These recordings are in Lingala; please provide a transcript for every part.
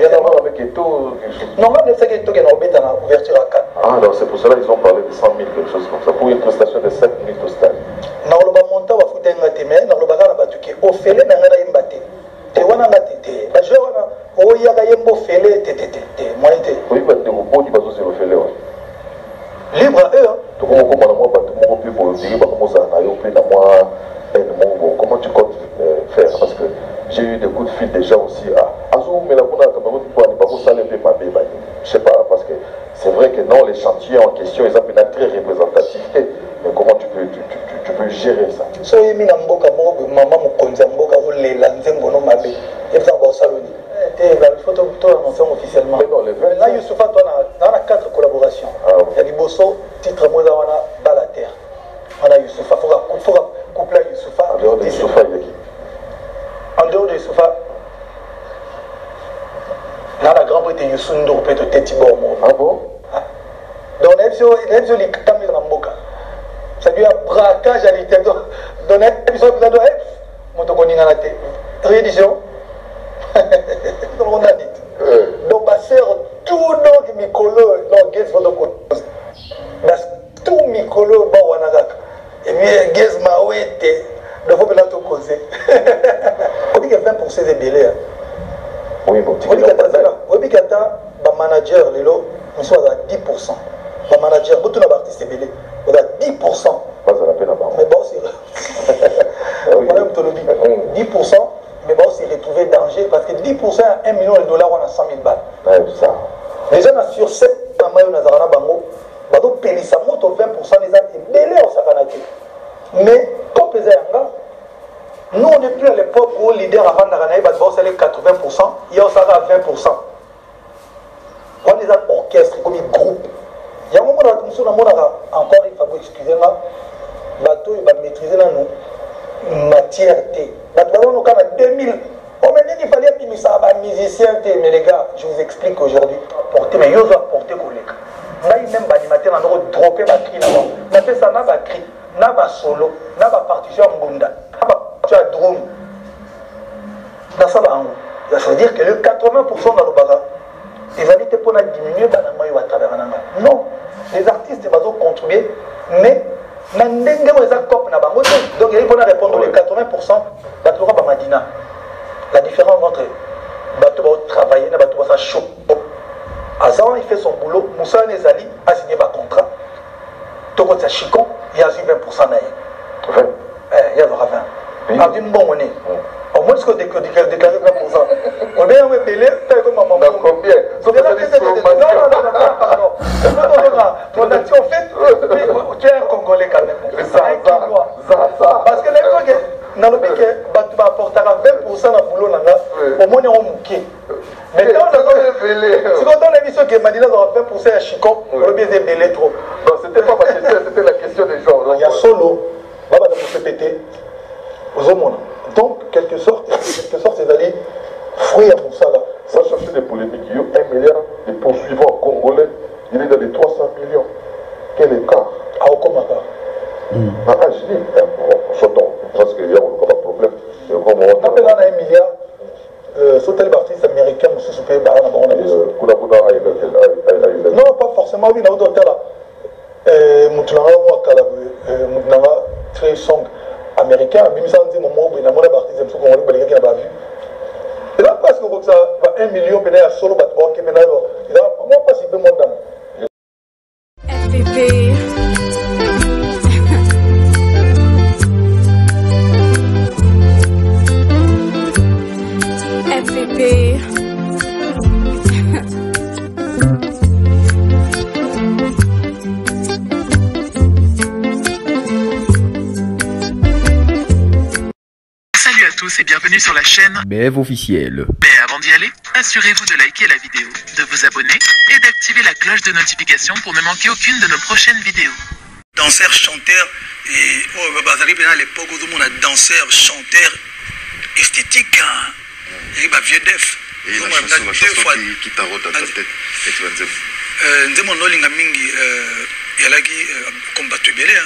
rien à voir avec Eto. Normalement, c'est que Eto qui est en ouverture à 4. Ah, alors c'est pour cela qu'ils ont parlé de 100 000, quelque chose comme ça, pour une prestation de 5 minutes au stade. Dans le bas montant, on va foutre un gâté, mais dans le bas, on va tout au fêlé, on va y battre. Tu vois, on va t'aider. La joie, on y a un beau fêlé, moi, oui, mais tu vois, tu vas aussi le fêlé. Libre à eux. Comment tu comptes faire? Parce que j'ai eu des coups de fil déjà aussi à Azou, mais la je sais pas, parce que c'est vrai que dans les chantiers en question, ils ont une très représentativité. Mais comment tu peux gérer ça? So, il y a maman Mokonza Mboka ou les Lanzengono Mabe. Il y a un salon. Il faut annoncer officiellement. Mais non, les 20. Là, Youssoufa, on a 4 collaborations. Il y a des bosso, titre moi, on a Balater. On a Youssoufa. Il faut coupler Youssoufa. En dehors de Youssoufa, il y a qui? En dehors de Youssoufa, là, la grande brité Youssou Ndour peut être Tetibo. Ah bon? Donc, il y a des caméras dans Mboka. C'est-à-dire un braquage à l'ité. Donc, l'épisode de la réédition. On a dit. Donc, ma sœur, tout donc, Mikolo, non, Gez, votre côté. Tout Mikolo, Bawanagak. Et puis, Gez, Mawete, donc, il faut que tu causes. On dit que 20% des délais. Oui, bon, tu dis que tu as un manager, nous sommes à 10%. Un manager, beaucoup d'artistes belés. On a 10%. Pas à la peine à part. Mais bon, c'est 10%, mais bon, c'est retrouvé danger parce que 10% à 1 million de dollars, on a 100 000 balles. Ouais, ça. Déjà, sur 7 on a Bango, on a payé 20%, les gens sont belés au Sakanaki. Mais, comme les gens, nous, on n'est plus à l'époque où le leader avant d'arriver, c'est les 80%, il y a aussi 20%. On est un orchestre, comme un groupe. Il y a un moment où on a encore, il faut excusez-moi, bateau, il va maîtriser nous matière T. Bateau, on a 2000. On m'a dit qu'il fallait appuyer ça à un musicien T. Mais les gars, je vous explique aujourd'hui. Porter, mais ils ont porté collègue. Là, il même animateur, on a droppé ma cri là-bas. On a fait ça, on a cri, on a solo, on a partition en bunda, on a partition à drum. Dans ça, ça veut dire que le 80% dans le baga, les invités pour diminuer, non, les artistes vont contribuer, mais donc il faut répondre les 80%, la différence entre bateau travailler et bateau ça chaud. Azan il fait son boulot, Moussa Nezali a signé un contrat. Togo ça chicon, il y a 20% il y a 20. Avec une bonne monnaie. Au moins, ce que déclaré 20%. On est en belé, tu as maman. Combien? Non, on a dit en fait, tu es un Congolais quand même. Parce que les gens, dans le pays, tu vas apporter 20% dans le boulot, au moins, on mouqué. Mais quand on a l'émission qui m'a dit 20% à Chico, on est belé trop. Non, c'était pas ma question, c'était la question des gens. Il y a solo, on va se péter aux hommes. Donc, quelque sorte, c'est d'aller fouiller à Moussala. Ça chercher des polémiques. Il y a 1 milliard de poursuivants congolais. Il est dans les 300 millions. Quel écart? À Okomaka. Je dis, sortons. Parce qu'il y a encore un problème. On appelle là 1 milliard. Sauter les artistes américains, monsieur Soupé, non, pas forcément, oui, dans l'autre là. Moutounanga, Moutounanga, très song. Américain, Bimisanzi, mon mot, il y a mon artiste, qui n'a pas vu. Et là, parce que ça 1 million, il y a solo, il y a moi, pas si peu mon dame. FPP. FPP. Salut à tous et bienvenue sur la chaîne BF officiel. Mais avant d'y aller, assurez-vous de liker la vidéo, de vous abonner et d'activer la cloche de notification pour ne manquer aucune de nos prochaines vidéos. Danseur, chanteur, et à l'époque où on a danseur, chanteur, esthétique, et vieux def. Et la chanson qui tarote dans ta tête, et tu vas dire. Ndemo nolinga mingi, yalaki combattu belé,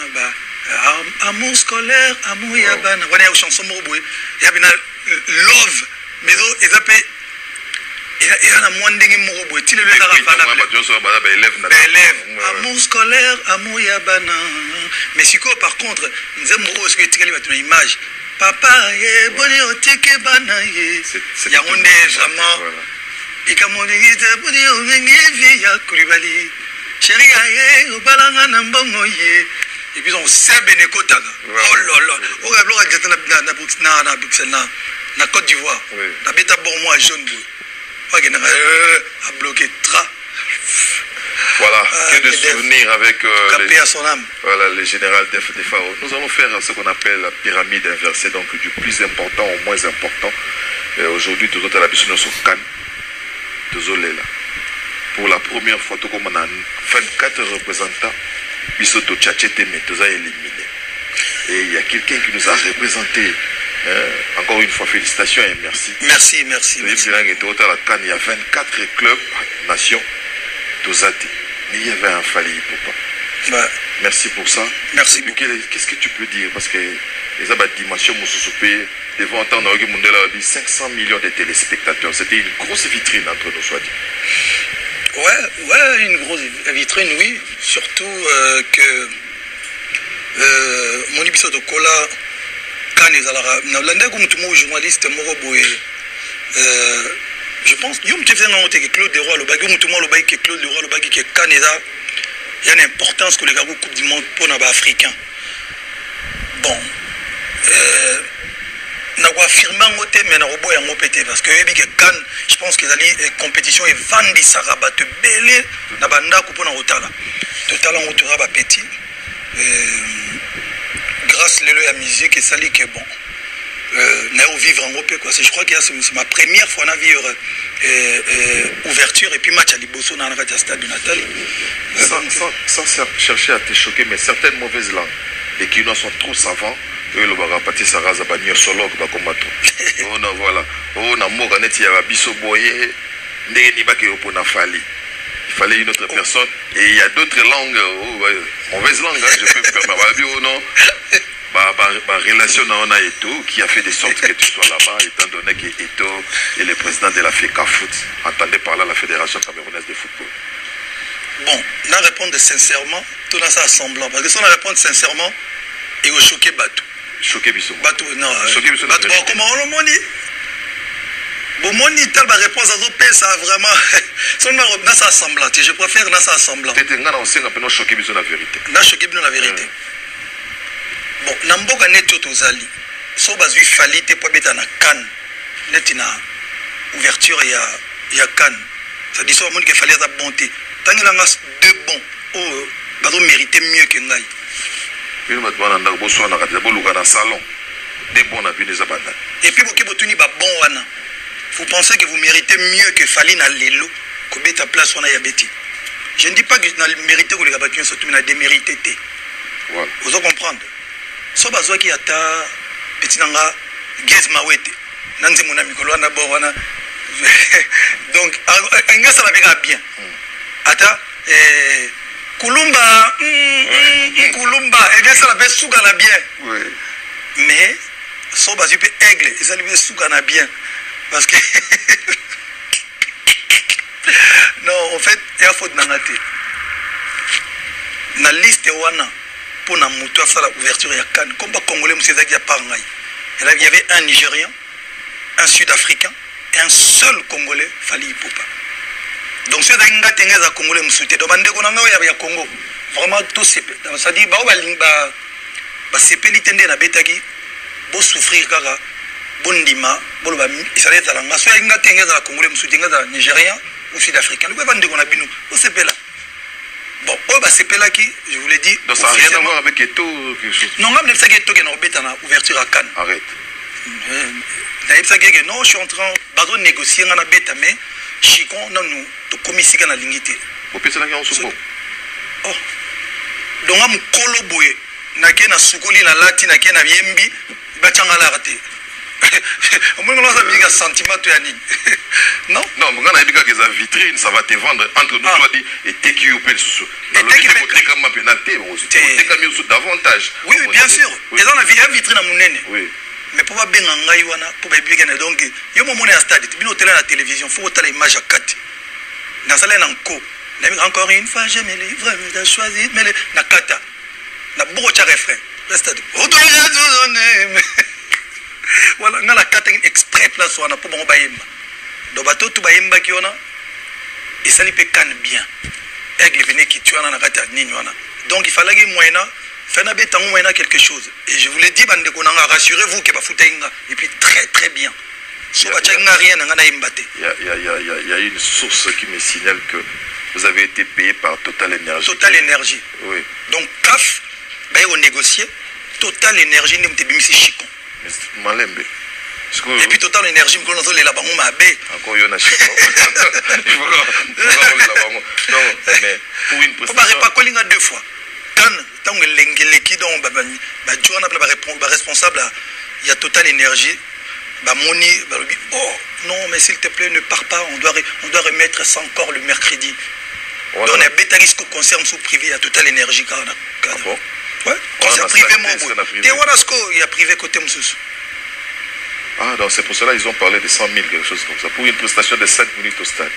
amour scolaire, amour yabana. Voilà une chanson morboue. Il y a love, mais ils appellent il y a un monde qui m'a dit il élève amour scolaire amour yabana mais si quoi par contre nous aimons ce que tu as une image papa ye boni otike bana ye ya onde vraiment et comme on dit boni onge via kulibali chérie ye obalanga na mbongo ye et puis on sait benekota oh là on va bloquer na Côte d'Ivoire na beta bon moi jaune a bloqué tra. Voilà, que de souvenirs avec voilà, le général Def Defao. Nous allons faire ce qu'on appelle la pyramide inversée, donc du plus important au moins important. Aujourd'hui, tous autres habitués sont Cannes, tous là. Pour la première fois, tout comme on a 24 représentants, Bissoto Tchatchete, mais tous a éliminé. Et il y a quelqu'un qui nous a représenté. Encore une fois, félicitations et merci. Merci. Il y a 24 clubs, nations, Tozati. Mais il y avait un Fally Ipupa. Ouais. Merci pour ça. Merci. Qu'est-ce que tu peux dire? Parce que les dimensions devant entendre 500 millions de téléspectateurs. C'était une grosse vitrine entre nous, soit dit. Ouais, une grosse vitrine, oui. Surtout que mon épisode de Kola. Journaliste je pense que Claude Leroy Claude Leroy qui est Canada, il y a une importance que les gars Coupe du Monde pour les Africains. Bon, n'a pas affirmé en côté mais n'a pas en pété parce que je pense que les compétitions et vendent ça rabat belé n'a pas nda coupe en retard là total en retour à petit. Grâce à la musique et ça qui est bon. Vivre en Europe quoi. Je crois que c'est ma première fois à vivre ouverture et puis match à Liboso dans le stade de Nathalie. Sans chercher à te choquer, mais certaines mauvaises langues, les Kinois sont trop savants. Le barapati saraza banio solo ko bakombato. Oh non voilà. Oh na moka neti ya biso boye ndenge ni ba ke opona Fally. Il fallait une autre personne. Et il y a d'autres langues, mauvaises langues, hein, je peux me permettre. Non, relation on a Eto qui a fait de sorte que tu sois là-bas, étant donné que Eto est le président de la FECA Foot, entendez par là la Fédération Camerounaise de Football. Bon, on répondre sincèrement, tout dans ça semblant. Parce que si on répond sincèrement, il va choquer Batou. Choquer Bissou. Batou, non. Choquer Bissou. Batou, comment on le monnaie? Bon, mon ital, ma réponse à l'OP, ça a vraiment. Dans sa semblant. Je préfère dans sa semblant. Tu as choqué Bissou la vérité. N'a choqué Bissou la vérité. Bon, Namboka n'est tout aux alliés. Sauf que il fallait pas mettre en Cannes. Net une ouverture, il y a Cannes. Ça dit ça, qu'il fallait la bonté. Tant qu'il y a deux bons, oh, mériter mieux que Ngaï. Et puis, vous pensez que vous méritez mieux que Fally na Lelo, que Beta place on a yabeti. Je ne dis pas que vous avez mérité que les Gabakiens soient tous démérité. Vous allez comprendre. So bazwa ki ata petit nanga Gez Mawete. Nanze mon ami kolwana borwana. Donc nga ça va bien. Ata Kulumba Kulumba et bien ça va souga na bien. Oui. Mais so bazwa pe aigle, ça lui souga na bien parce que non, en fait, il y a faute dans la tête. Dans la liste wana pour na mutu à faire l'ouverture il y a Cannes comme pas congolais monsieur Zaki a pas ngai. Il y avait un Nigérian, un Sud-Africain et un seul Congolais, Fally Ipupa. Donc c'est un gars qui est Congolais monsieur. Donc bande ko nanga ya Congo. Vraiment tout c'est ça dit ba lingba ba sepeli tende na betaki bo souffrir kaka bondima bolo ba isale za langa so inga tenga za Congolais monsieur za Nigérian ou Sud-Africain. Le bande ko na binu o sepela. Bon, je vous l'ai dit. Donc ça n'a rien à voir avec Eto quelque chose. Non, même si Eto qui est en ouverture à Cannes. Arrête. Non, je suis en train de négocier dans la bête, mais Chicon, non, nous, de commissaire dans la lignité. Vous pensez là qu'il y a un soukou? Oh. Donc, je suis coloboué. Je suis en soukoli, la latine, je suis en yembi, je suis en arrêté. Un sentiment non non mais quand on a dit que ça vitrine ça va te vendre entre nous toi dit et t'es ou peut sous comme pénalité davantage oui bien sûr et dans la vie vitrine à mon nene oui mais pour pas bien ngai wana pour ba bien donc yo mo mona stade bino télé na télévision faut tala image à 4 dans ça là encore encore une fois je me livre de choisir mais na kata na beaucoup de refrain le stade voilà na la kata exprès place wana pour bon ba yemba do bato tu ba yemba ki wana et ça lui peut can bien aigle venait qui tu wana na kata nini wana donc il fallait que moyena faire quelque chose. Et je vous l'ai dit, rassurez-vous que et puis très très bien. Il y a une source qui me signale que vous avez été payé par Total Énergie. Total Énergie. Oui. Donc CAF, on négocié. Total Énergie, nous avons Chicon. Malembe. Et puis Total Énergie, nous avons là-bas. Encore il y a Chicon. Non, mais pour une prestation. Pas coller deux fois. Quand responsable, il y a Total Énergie. Oh non, mais s'il te plaît, ne pars pas. On doit remettre ça encore le mercredi. Donc, on a bêta risque au concert sous privé. Il y a Total Énergie. Ouais, concert privé. Il y a privé côté Moussous. Ah, donc c'est pour cela qu'ils ont parlé de 100 000, quelque chose comme ça, pour une prestation de 5 minutes au stade.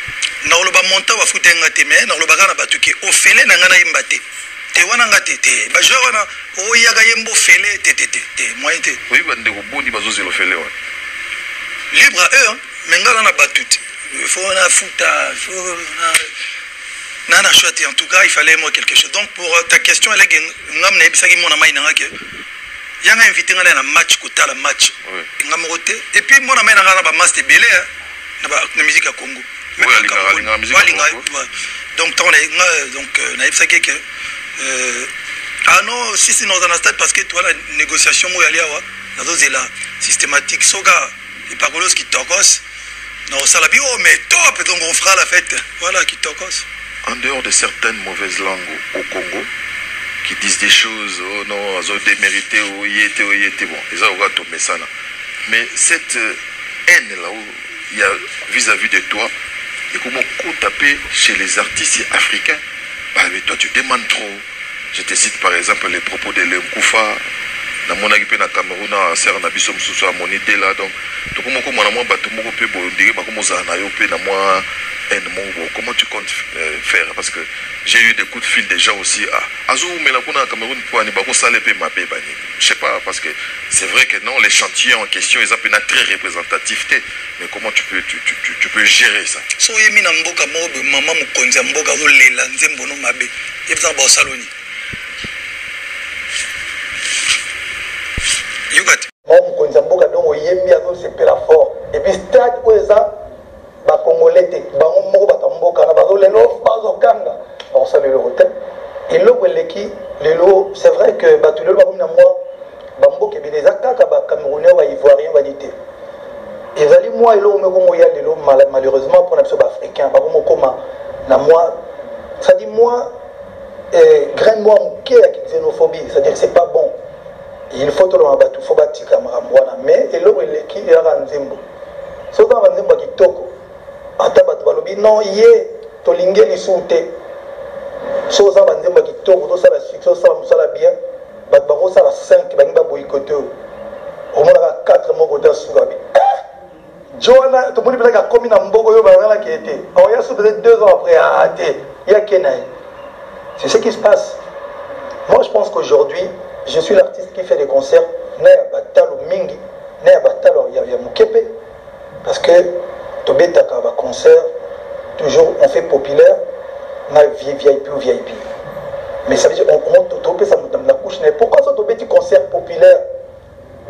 Non, le montant va foutre un gâté, mais non, le bagage n'a pas tout qui est au fêlé, n'a pas imbaté. Te wana ngate te ba joueur wana o yaga yembo fele te moyen te oui bande ko boni bazozi lo fele wana libre à eux mais ngala na batute il faut na futa na choisi en tout cas il fallait moi quelque chose donc pour ta question elle est ngam na ebisaki mona mai na ngake yanga invité ngala na match ko tala match ngamote et puis mona mai na ngala ba master belé na musique à Congo oui alinga musique donc na ebisaki que ah non, si c'est dans un stade parce que toi la négociation où il y a là systématique soga et parolos qui tokos non ça la bio mais top donc on fera la fête voilà qui tokos. En dehors de certaines mauvaises langues au Congo qui disent des choses oh non ils ont démérité oh yété bon ils ont tombé ça là mais cette haine là où il y a vis-à-vis de toi et comment taper chez les artistes africains. Ah, mais toi tu demandes trop. Je te cite par exemple les propos de Lemkoufa. Na mona ki pe na Cameroun na serre na biso mususu a monité là donc to comment na moi bato moko pe bo ndenge ba komo za na yo pe na moi comment tu comptes faire parce que j'ai eu des coups de fil des gens aussi azo mais la kuna Cameroun pour ani ba ko sale pe mabé bani je sais pas parce que c'est vrai que non l'échantillon en question ils appellent très représentativité mais comment tu peux gérer ça so yemi na mboka mobe maman mukonzi mboka zo lela nzembo no mabé yebza ba saloni you got mon mukonzi mboka donc yemi azo sepela fort et puis stade où ça ba congolais te bango moko batamboka na bazo lelo bazo kanga on salue le hôtel et le weleki lelo c'est vrai que batu lelo ba na moi bamboka be des attaques ba camerounais ba ivoirien ba dité ezali moi elo meko ya lelo malheureusement pour les africains ba mo koma na moi ça dit moi grain moi muke ya xénophobie c'est-à-dire que c'est pas bon il faut tout le monde faut batika maramwana mais elo weleki ya nzembo so dans nzembo kitoko ata bato balobi non ye tolingeli su te so oza banzembo kitoko tosala succès osala mosala bien bato bakosala 5 bangi baboyikote omonaka 4 moko te asuka bi joana tomoni mpezaka akomi na mboka oyo bazalaki ete aoya su peut-être 2 ans après te yake na ye c'est ce qui se passe. Moi je pense qu'aujourd'hui je suis l'artiste qui fait des concerts na ya batalo mingi na ya batalo ya mokepe parce que tobetaka ba concert toujours on fait populaire na VIP ou VIP mais ça veut dire on topé ça dans la couche mais pourquoi ça tobeti concert populaire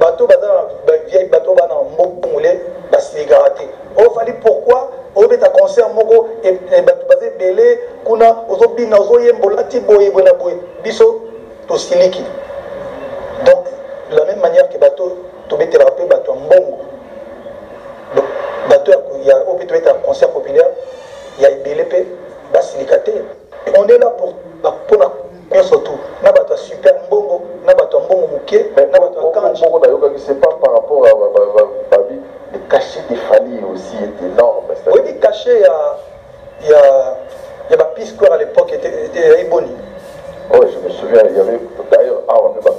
bateau bazana vieille bateau bana mbongolé basiligarate on fallait pourquoi on beta concert moko et bateau basé belé kuna ozobina ozoyembola ti boye bona boye biso to siliki donc de la même manière que bateau tobeti rappé bateau mbongo il y a un concert populaire, il y a BLP, Basilicate. On est là pour la surtout. N'a pas super mbongo, n'a pas mbongo mouké, n'a pas kanji. C'est pas par rapport à Babi, le cachet des familles aussi est énorme. Oui, le cachet, il y a ma piste à l'époque était boni. Oui, je me souviens, il y avait d'ailleurs, on avait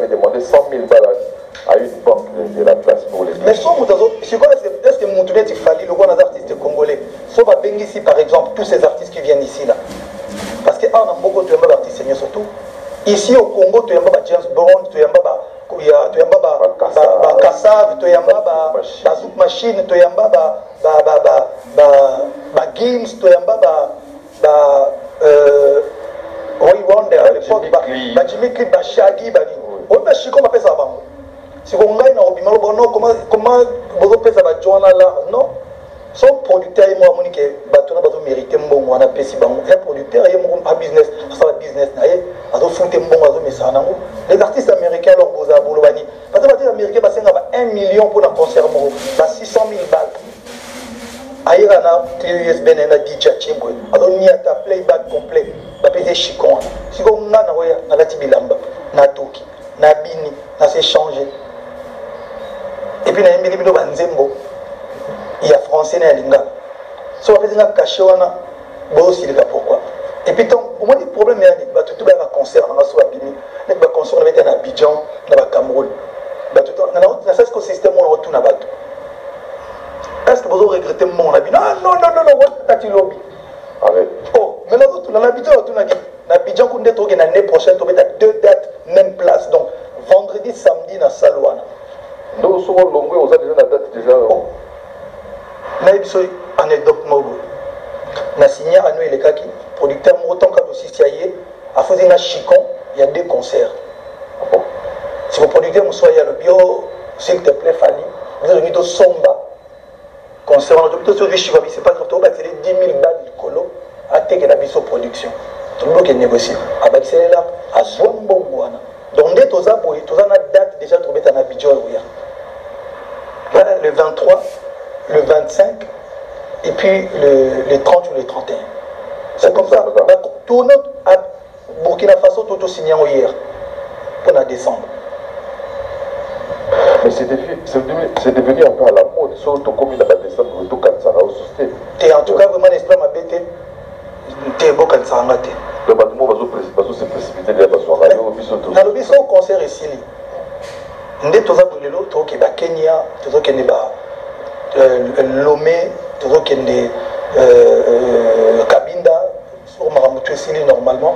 demandé 100 000 balles ici, par exemple, tous ces artistes qui viennent ici, là. Parce que on a beaucoup d'artistes, surtout. Ici au Congo, tu as James Bond, tu as Kassav, tu as Zouk Machine, tu as Gims, tu as Roy Wonder à l'époque, Jimmy Clip, Shaggy, on a chico ma pesa avant. Si on gagne au bimalo, comment vous appelez ça, Joanna là, non? Son producteur et moi, Monique, Batona Bazo mérité mon on a pesi bango. Un producteur et mon business, ça va business naïe, Azo fonte mon Azo mesanango. Les artistes américains leur boza bolobani. Parce que les artistes américains bah c'est 1 million pour un concert mon, bah 600 000 balles. Aïra na TUSB na DJ Chimbo. Azo ni ata playback complet, bah pese chicon. Si on nga na oya na lati bilamba, na toki, na bini, na s'échanger. Et puis na yembi bino banzembo. Il y a français na linga. So on fait un cachet wana bo aussi le pourquoi. Et puis donc au moins le problème est ba tout ba concert na so abimi. Les ba concert na na Abidjan, na ba Cameroun. Ba tout na ça ce système on retourne na bato. Est-ce que vous regrettez mon abi? Non, what tati lobby. Arrête. Oh, mais là tout na Abidjan tout na Abidjan qu'on est tourné l'année prochaine on met à 2 dates même place. Donc vendredi, samedi na Salouana. Nous sommes longues, on a déjà la date déjà. Naïbso anecdote mobo. Na signé à nous et les kaki, producteur montant comme aussi siaye, a fait un chicon, il y a 2 concerts. Si vous producteur vous soyez à le bio, s'il te plaît, Fanny, vous avez mis de somba. Concert, on a tout sur le chiffre, c'est pas surtout, c'est les 10 000 balles du colo, à tes que la vie production. Tout le monde qui négocie. À c'est là, à Zouambo Mouana. Donc, dès que tu as une date déjà trouvée dans Abidjan, le 23. Le 25 et puis le 30 ou le 31. C'est comme ça. Tout notre à Burkina Faso, tout signé hier pour la décembre. Mais c'est devenu un peu à la mode, surtout comme il a décembre, tout quand ça va au système. Et en tout cas, vraiment, l'esprit m'a bêté. T'es beau quand ça a maté. Le bâtiment va se précipiter de la façon à la lobby, son concert ici. Nous sommes tous les autres, qui sont Kenya, tous qui sont Lomé, toujours qu'il y a Kabinda, sur Maramoutou ici normalement.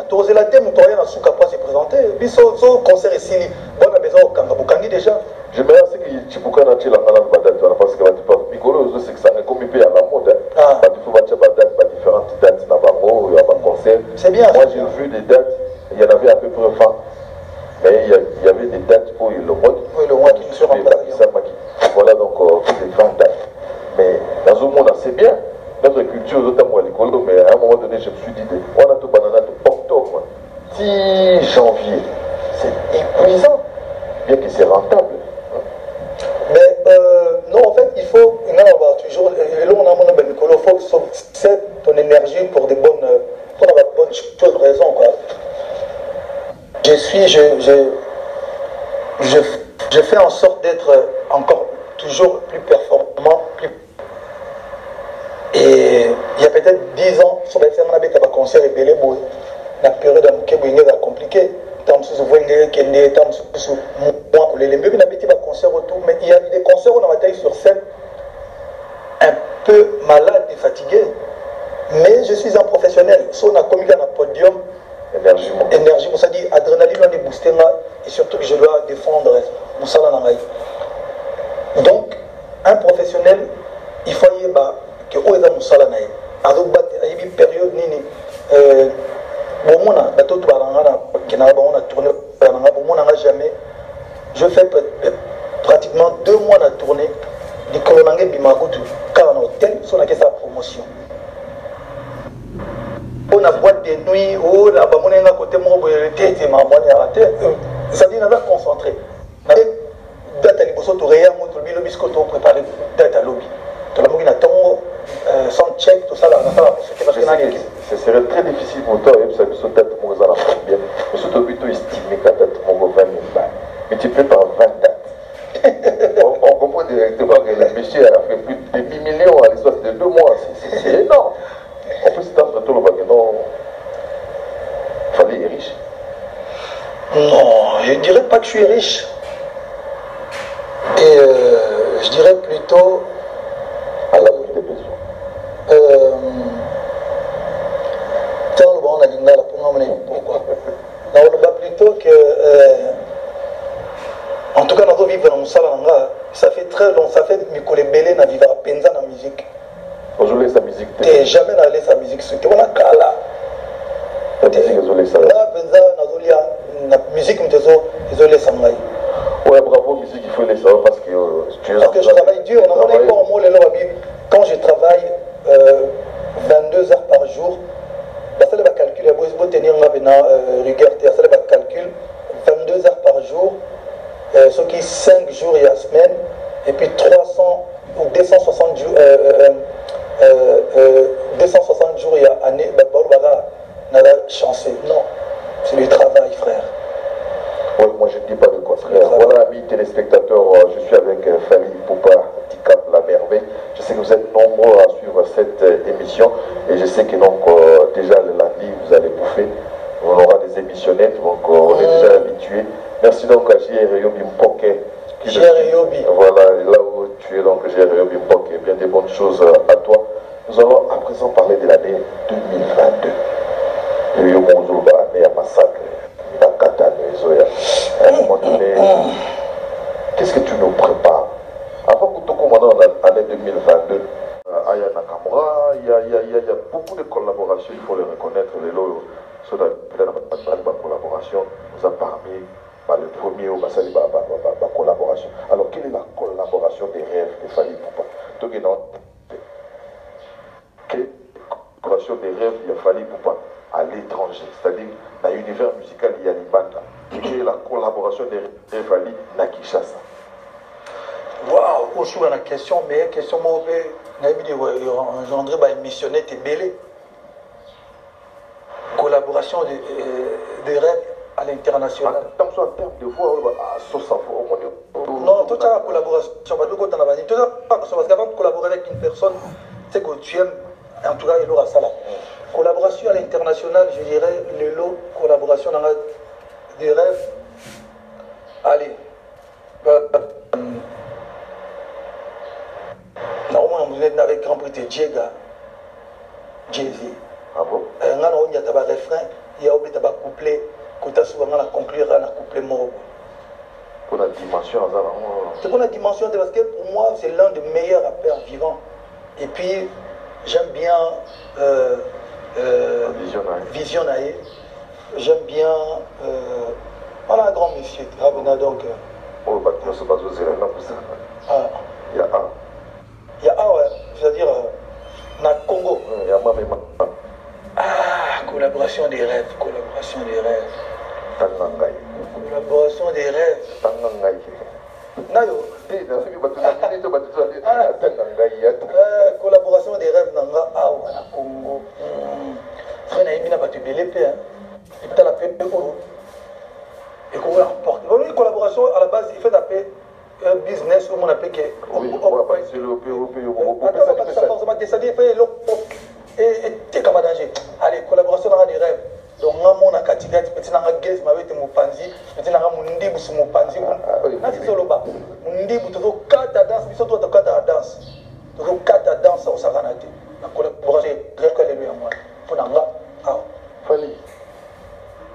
Tu as la thème, tu as un souk à se présenter. Puis son concert ici, bon, on a besoin au Kanga. Bukangi déjà. J'aimerais que tu puisses aller la date, parce que tu vas Micolo, c'est que ça est comme il peut à la mode. Il faut battre différentes dates dans il y a un concert. C'est bien. Moi j'ai vu des dates, il y en avait à peu près 20. Mais il y avait des dates pour le mois. Oui, le mois qui se remplace. Voilà donc des 20 dates. Mais dans un monde assez bien, notre culture, notamment à l'école, mais à un moment donné, je me suis dit, on a tout banana de octobre, 10 janvier. C'est épuisant, bien que c'est rentable. Mais non, en fait, il faut, toujours, et là on a mon il faut que ton énergie pour des bonnes, pour avoir de bonnes choses, raison, quoi. Je fais en sorte d'être encore toujours plus performant, et il y a peut-être 10 ans, sur la scène, on avait un concert et belé boy. La période est compliquée. Tant que vous voyez qu'il y a des moi, les mieux n'a pas concert autour, mais il y a des concerts où on a taillé sur scène un peu malade et fatigué. Mais je suis un professionnel. Si on a commis dans un podium, énergie, ça dit adrénaline, on est boosté et surtout que je dois défendre Moussala Nangaï. Donc, un professionnel, il faut y avoir que Oeza Moussala Nangaï. Il y a une période, jamais. Je fais pratiquement 2 mois de tournée du Kolonangé Bimagout, car on a hôtel, on a sa promotion. On a boîte de nuit, on a un côté ça dit qu'on a concentré. Date à l'Iboso, tu réas, tu le biscuit, tu prépares date à lobby. Tu l'as mis à sans check, tout ça, là, ce serait très difficile pour toi, et ça me date mon bien. Mais surtout, plutôt estimé qu'à date mon 20 000 balles. Mais tu peux par 20 dates. On comprend directement que le monsieur a fait plus de 10 millions à l'espace de 2 mois. C'est énorme. En plus, c'est dans tout le baguette, non. Il fallait être riche. Non, je ne dirais pas que je suis riche. Et je dirais plutôt à l'abri des besoins. enregistré, donc ça fait Mikole Belé na vivre à Penza na musique. Aujourd'hui, sa musique. Et jamais n'a laissé sa musique. C'était on a kala. La musique, désolé, ça. Là, Penza, Nazolia, la musique, désolé, ça m'a. Ouais, bravo, musique, il faut les savoir parce que tu es. Parce que je travaille dur. Quand je travaille 22 heures par jour, ça va calculer, il faut tenir rigueur, ça va calculer 22 heures par jour, ce qui 5 jours il y a la semaine, et puis 300 ou 260 jours, 260 jours il y a année, on a chancé. Non, c'est du travail, frère. Oui, moi je ne dis pas le contraire. Voilà, amis téléspectateurs, je suis avec Fally Ipupa, Handicap La Merveille. Je sais que vous êtes nombreux à suivre cette émission et je sais que donc déjà le lundi vous allez bouffer. On aura des émissionnettes, donc on est déjà habitués. Merci donc à J.R. Yobi Mpoke. J.R. Yobi. Voilà, là où tu es donc J.R. Yobi Mpoke. Bien des bonnes choses à toi. Nous allons à présent parler de l'année 2022. Il y a eu un massacre. À un moment donné, qu'est-ce que tu nous prépares? Avant que tu commences en l'année 2022, Aya Nakamura, il y a beaucoup de collaborations, il faut les reconnaître. Les lots, ceux la collaboration nous a permis le premier au Bassali collaboration. Alors, quelle est la collaboration des rêves de Fally Ipupa? Quelle collaboration des rêves de Fally Ipupa à l'étranger, c'est-à-dire dans l'univers musical il y a l'Ibanda, et la collaboration de Fally na Kinshasa. Waouh, je suis dans la question, mais question mauvaise, engendré par missionnaire et belé. Collaboration des rêves à l'international. En termes de voix, non, toute la collaboration, parce qu'avant de collaborer avec une personne, c'est que tu aimes, en tout cas, il aura ça là. Collaboration à l'international, je dirais, le lot, collaboration dans des rêves. Allez. Normalement, vous êtes avec Grand Prix de Djega, Jay-Z. Ah bon? Il y a un refrain, il y a un couplet, quand tu as souvent conclure un couplet mort. Pour la dimension, c'est pour la dimension, parce que pour moi, c'est l'un des meilleurs rappeurs vivants. Et puis, j'aime bien. Visionnaire. J'aime bien. On a un grand monsieur, donc. Oh, bah, tu ne sais pas où c'est là, pour ça. Ah. Il y a un. Il y a un, ouais. C'est-à-dire, dans le Congo. Il y a même. Ah, collaboration des rêves, collaboration des rêves. Tangangai. Collaboration des rêves. Tangangai. Nayo. Collaboration des rêves dans le Congo. Frère Naïmi n'a pas tu BLP. Il peut la paix et qu'on l'emporte. Une collaboration à la base, il fait taper un business où on appelle que. Oui, on va pas essayer le et t'es comme danger. Allez, collaboration dans des rêves. Donc, on a Katigati, petit n'a guez, ma vête mon panzi, petit n'a mon ndibu sur mon panzi. C'est solo bas. Mon ndibu, tu veux 4 à danse, mais surtout tu as 4 à danse. Tu veux 4 à danse au Saranate. La collaboration est très calée à moi. Pour n'avoir. Fally.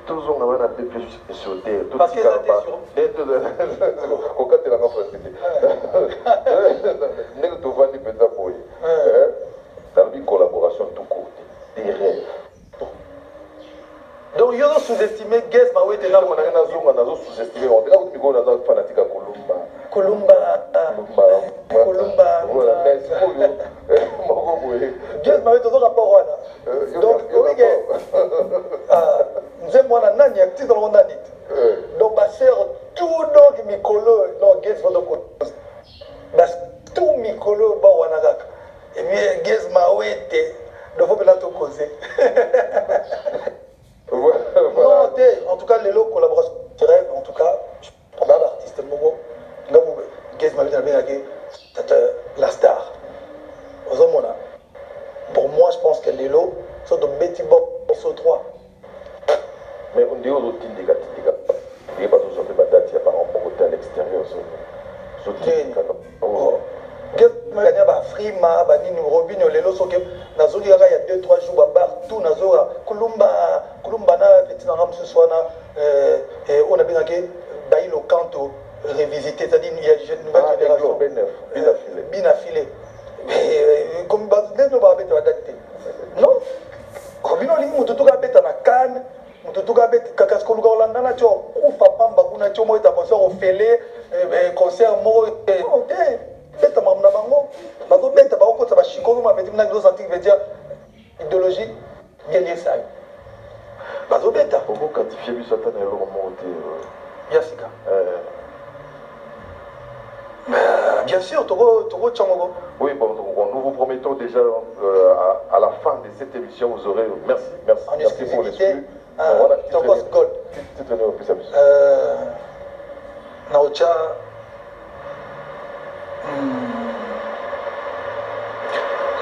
Toujours on a des pièces sur terre. Parce que c'était sur. Au cas de la facilité. N'est que tu vas dire peut-être pour dans une collaboration tout court. Des rêves. Donc, il y a sous-estimé Guess, ma oui, t'es là. On a sous-estimé. On est là où on a fanatique à Columba. Columba. Voilà, mais c'est pour lui. Guess, ma oui, t'es rapport. Donc, oui, nous moi, on a un petit dans le nanit. Donc, ma sœur, tout donc, Mikolo, non, Guess, votre côté. Tout Mikolo, Bawanagak. Et bien, Guess, ma oui, t'es. Donc, il faut bien te causer. Non, en tout cas, les lots collaboration rêve, en tout cas, je prends l'artiste Mogo, la star. Pour moi, je pense que les lots sont de Betty Bob, ils sont 3. Mais on dit aux autres, il n'y a pas de sorte de date, il y a pas un côté à l'extérieur. Frima, Robin, les lots sont que il y a 2-3 jours, tout Columba, petit ce soir, on a bien que le canto, révisiter, c'est-à-dire il y a une nouvelle génération. Bien affilé. Comme non, comme il y a tout à bête à Cannes, tout à bête Kakaskolga Hollanda, tu as Pamba, tu as un concert au Félé, concert Mo, bête à Mamnamango, ma bête à Bako, ça va chico, ma bête à Gros Antique, veut dire idéologie, gagner ça. Bazo bête. Pour quantifier lui Satan et remonter. Yassika. Bien sûr, Togo Tchangogo. Oui, bon, nous vous promettons déjà à la fin de cette émission, vous aurez. Merci en merci pour l'exclu. Tokos Gold. Tu tenais au plus à plus. Naocha.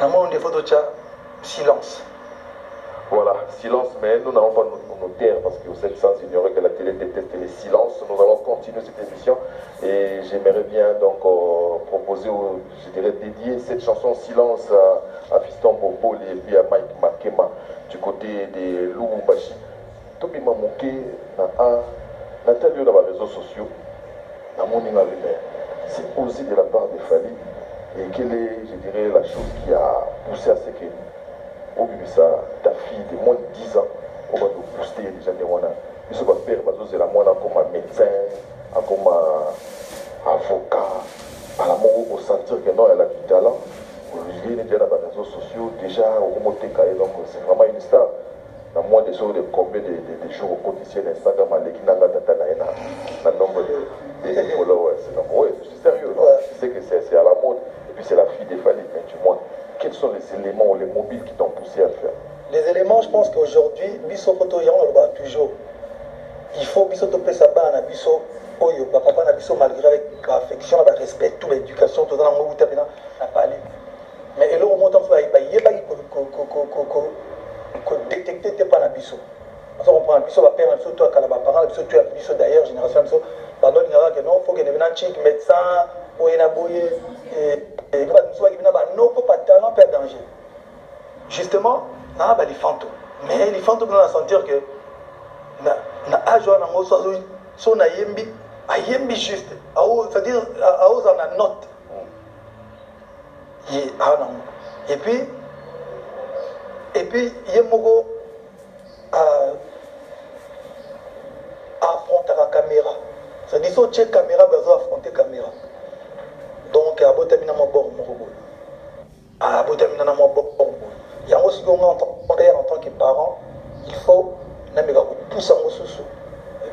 Namon des photos, silence. Voilà, silence, mais nous n'allons pas nous taire parce que vous êtes sans ignorer que la télé déteste les silences. Nous allons continuer cette émission et j'aimerais bien donc proposer, je dirais, dédier cette chanson Silence à Fiston Bobol et puis à Mike Makema du côté de Lubumbashi. Tobi Mamoké, Nathalie dans les réseaux sociaux, c'est aussi de la part de Fali et quelle est, je dirais, la chose qui a poussé à ce que ta fille de moins de 10 ans, on va nous booster déjà des mois. Il se va faire la moine comme un médecin, comme un avocat. À la mort, on sentir que non, elle a du talent. Il est déjà dans les réseaux sociaux, déjà au remonté donc c'est vraiment une star. Dans moins de choses de combien de jours au quotidien d'Instagram, avec un nombre de followers. Oui, je suis sérieux. Je sais que c'est à la mode. Et puis c'est la fille des Fali, mais du moins. Quels sont les éléments ou les mobiles qui t'ont poussé à faire? Les éléments, je pense qu'aujourd'hui, Bisso Kotoyan, on le voit toujours. Il faut Bisso Topé Saba, na Bisso Oyo, papa na Bisso malgré avec l'affection, le respect, toute l'éducation, tout dans le monde où tu as parlé. Mais et là, on monte en fait, il y a pas détecter tes pas na Bisso. Parce qu'on prend Bisso, va perdre un toi, quand la parent, Bisso, tu as Bisso d'ailleurs, génération Bisso, pardon, il y a que non, il faut qu'il devienne un chic médecin, ou il y a boyé. Et non, pas de talent, pas de danger. Justement, on a les fantômes. Mais les fantômes, on a sentir que na âge on a yembi juste. C'est-à-dire, on a note. Et puis, Yemogo affronter la caméra. C'est-à-dire, si on check la caméra, on va affronter la caméra. Donc, à Botamina Mabor Morobo. À Botamina Mabor Morobo. Il y a aussi en tant que parent, il faut pousser en sous.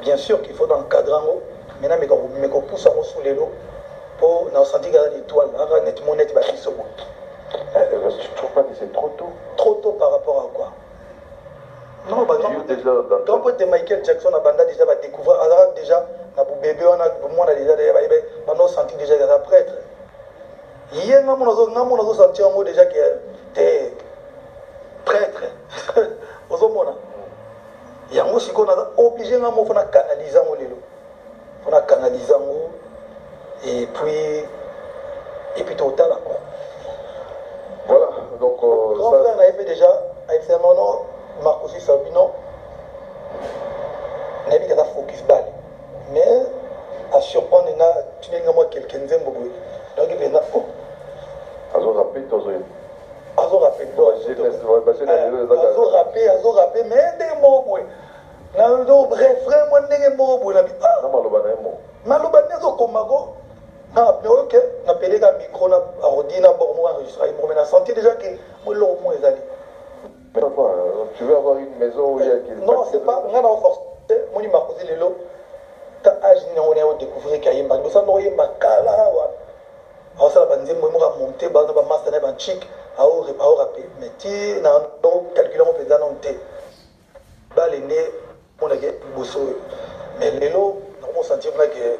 Bien sûr qu'il faut dans le cadre, mais il faut pousser en sous les lots pour nous sentir qu'il l'étoile. Nettement, net, tu ne trouves pas que c'est trop tôt? Trop tôt par rapport à quoi? Non, bah non. Quand on dit Michael Jackson, on a déjà découvert, déjà, bébé, on a déjà senti déjà des prêtres. Hier, on a senti un mot déjà qui est prêtre. Il y a aussi qu'on a obligé de canaliser et puis total. Voilà, donc grand frère on avait fait déjà avec ses noms Marcos Sabino on avait déjà focus balle mais à surprendre tu n'es pas quelqu'un de donc il vient azo rappé mais des mots na bref frère moi ndenge mots na maloba nezo komago ok, on a appelé un micro, on a ordonné un enregistré, on a senti déjà que l'eau est allé. Mais quoi, tu veux avoir une maison où il y a qui. Non, c'est pas, on a forcé, moi je m'ai posé les lots, tu as on a découvert qu'il y a un bac, ça n'a pas kala, alors ça va dire, moi je vais monter, je vais master, je vais chic, à rapper, mais tu as calculé, on peut dire non, tu as les nez, on a des bossos, mais les lots, on sentit que.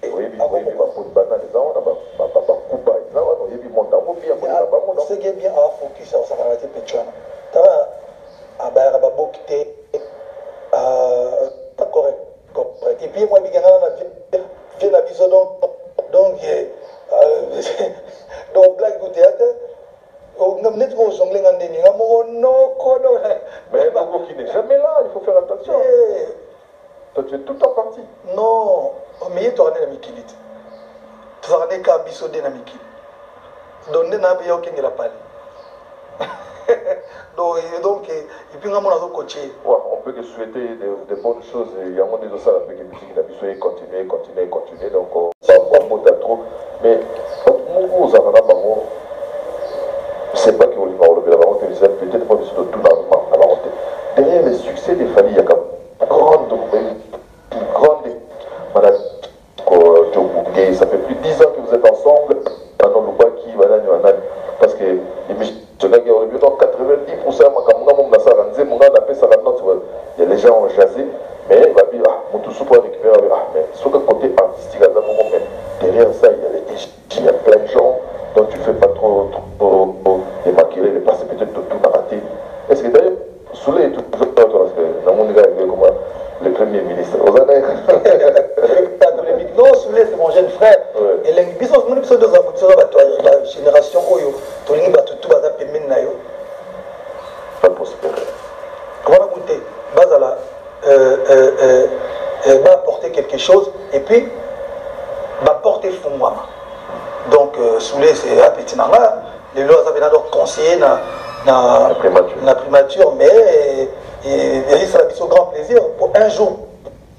Oui, ce qui est bien à focus sur sa caractère pétuana. Tu as pas correct. Et puis moi, je fais la vision donc blague du théâtre. On a peut-être qu'on jongle en déni. Mais il qui n'est jamais là, il faut faire attention. Toi, tu es tout en parti. Non, mais tu as un Mikili. Tu as un cas bisodé dans Mikili. Donc, tu n'as pas eu la parler. Donc, et puis, on a coaché. Ouais, on peut que souhaiter des bonnes choses. Il y a un monde de ça, avec les musiques, il a continuer. Donc, ça va pas trop. Mais, vous avez je ne sais pas qui vous le parlez, peut-être pas besoin de tout l'argent à la honte. Derrière le succès des familles, il y a une grande maladie. Ça fait plus de 10 ans que vous êtes ensemble. Parce que donc 90%, il y a les gens ont jasé, mais il va dire, mon tout pour récupérer, mais sur le côté artistique, derrière ça, il y a plein de gens dont tu ne fais pas trop démaquiller, les passer peut-être tout rater. Est-ce que d'ailleurs, Soulé est toujours parce que dans mon gars, comment le premier ministre, aux années. Non, Soulé, c'est mon jeune frère. Et les bisous, mon épisode de la génération Oyo, tout le monde tout va péminer nayo. Pas prospérer. Voilà, goûter. Bazala va apporter quelque chose et puis va porter Fumwama. Donc, Soulé, c'est un petit nanga. Les lois avaient d'abord conseillé la primature, mais ça a été un grand plaisir. Pour un jour,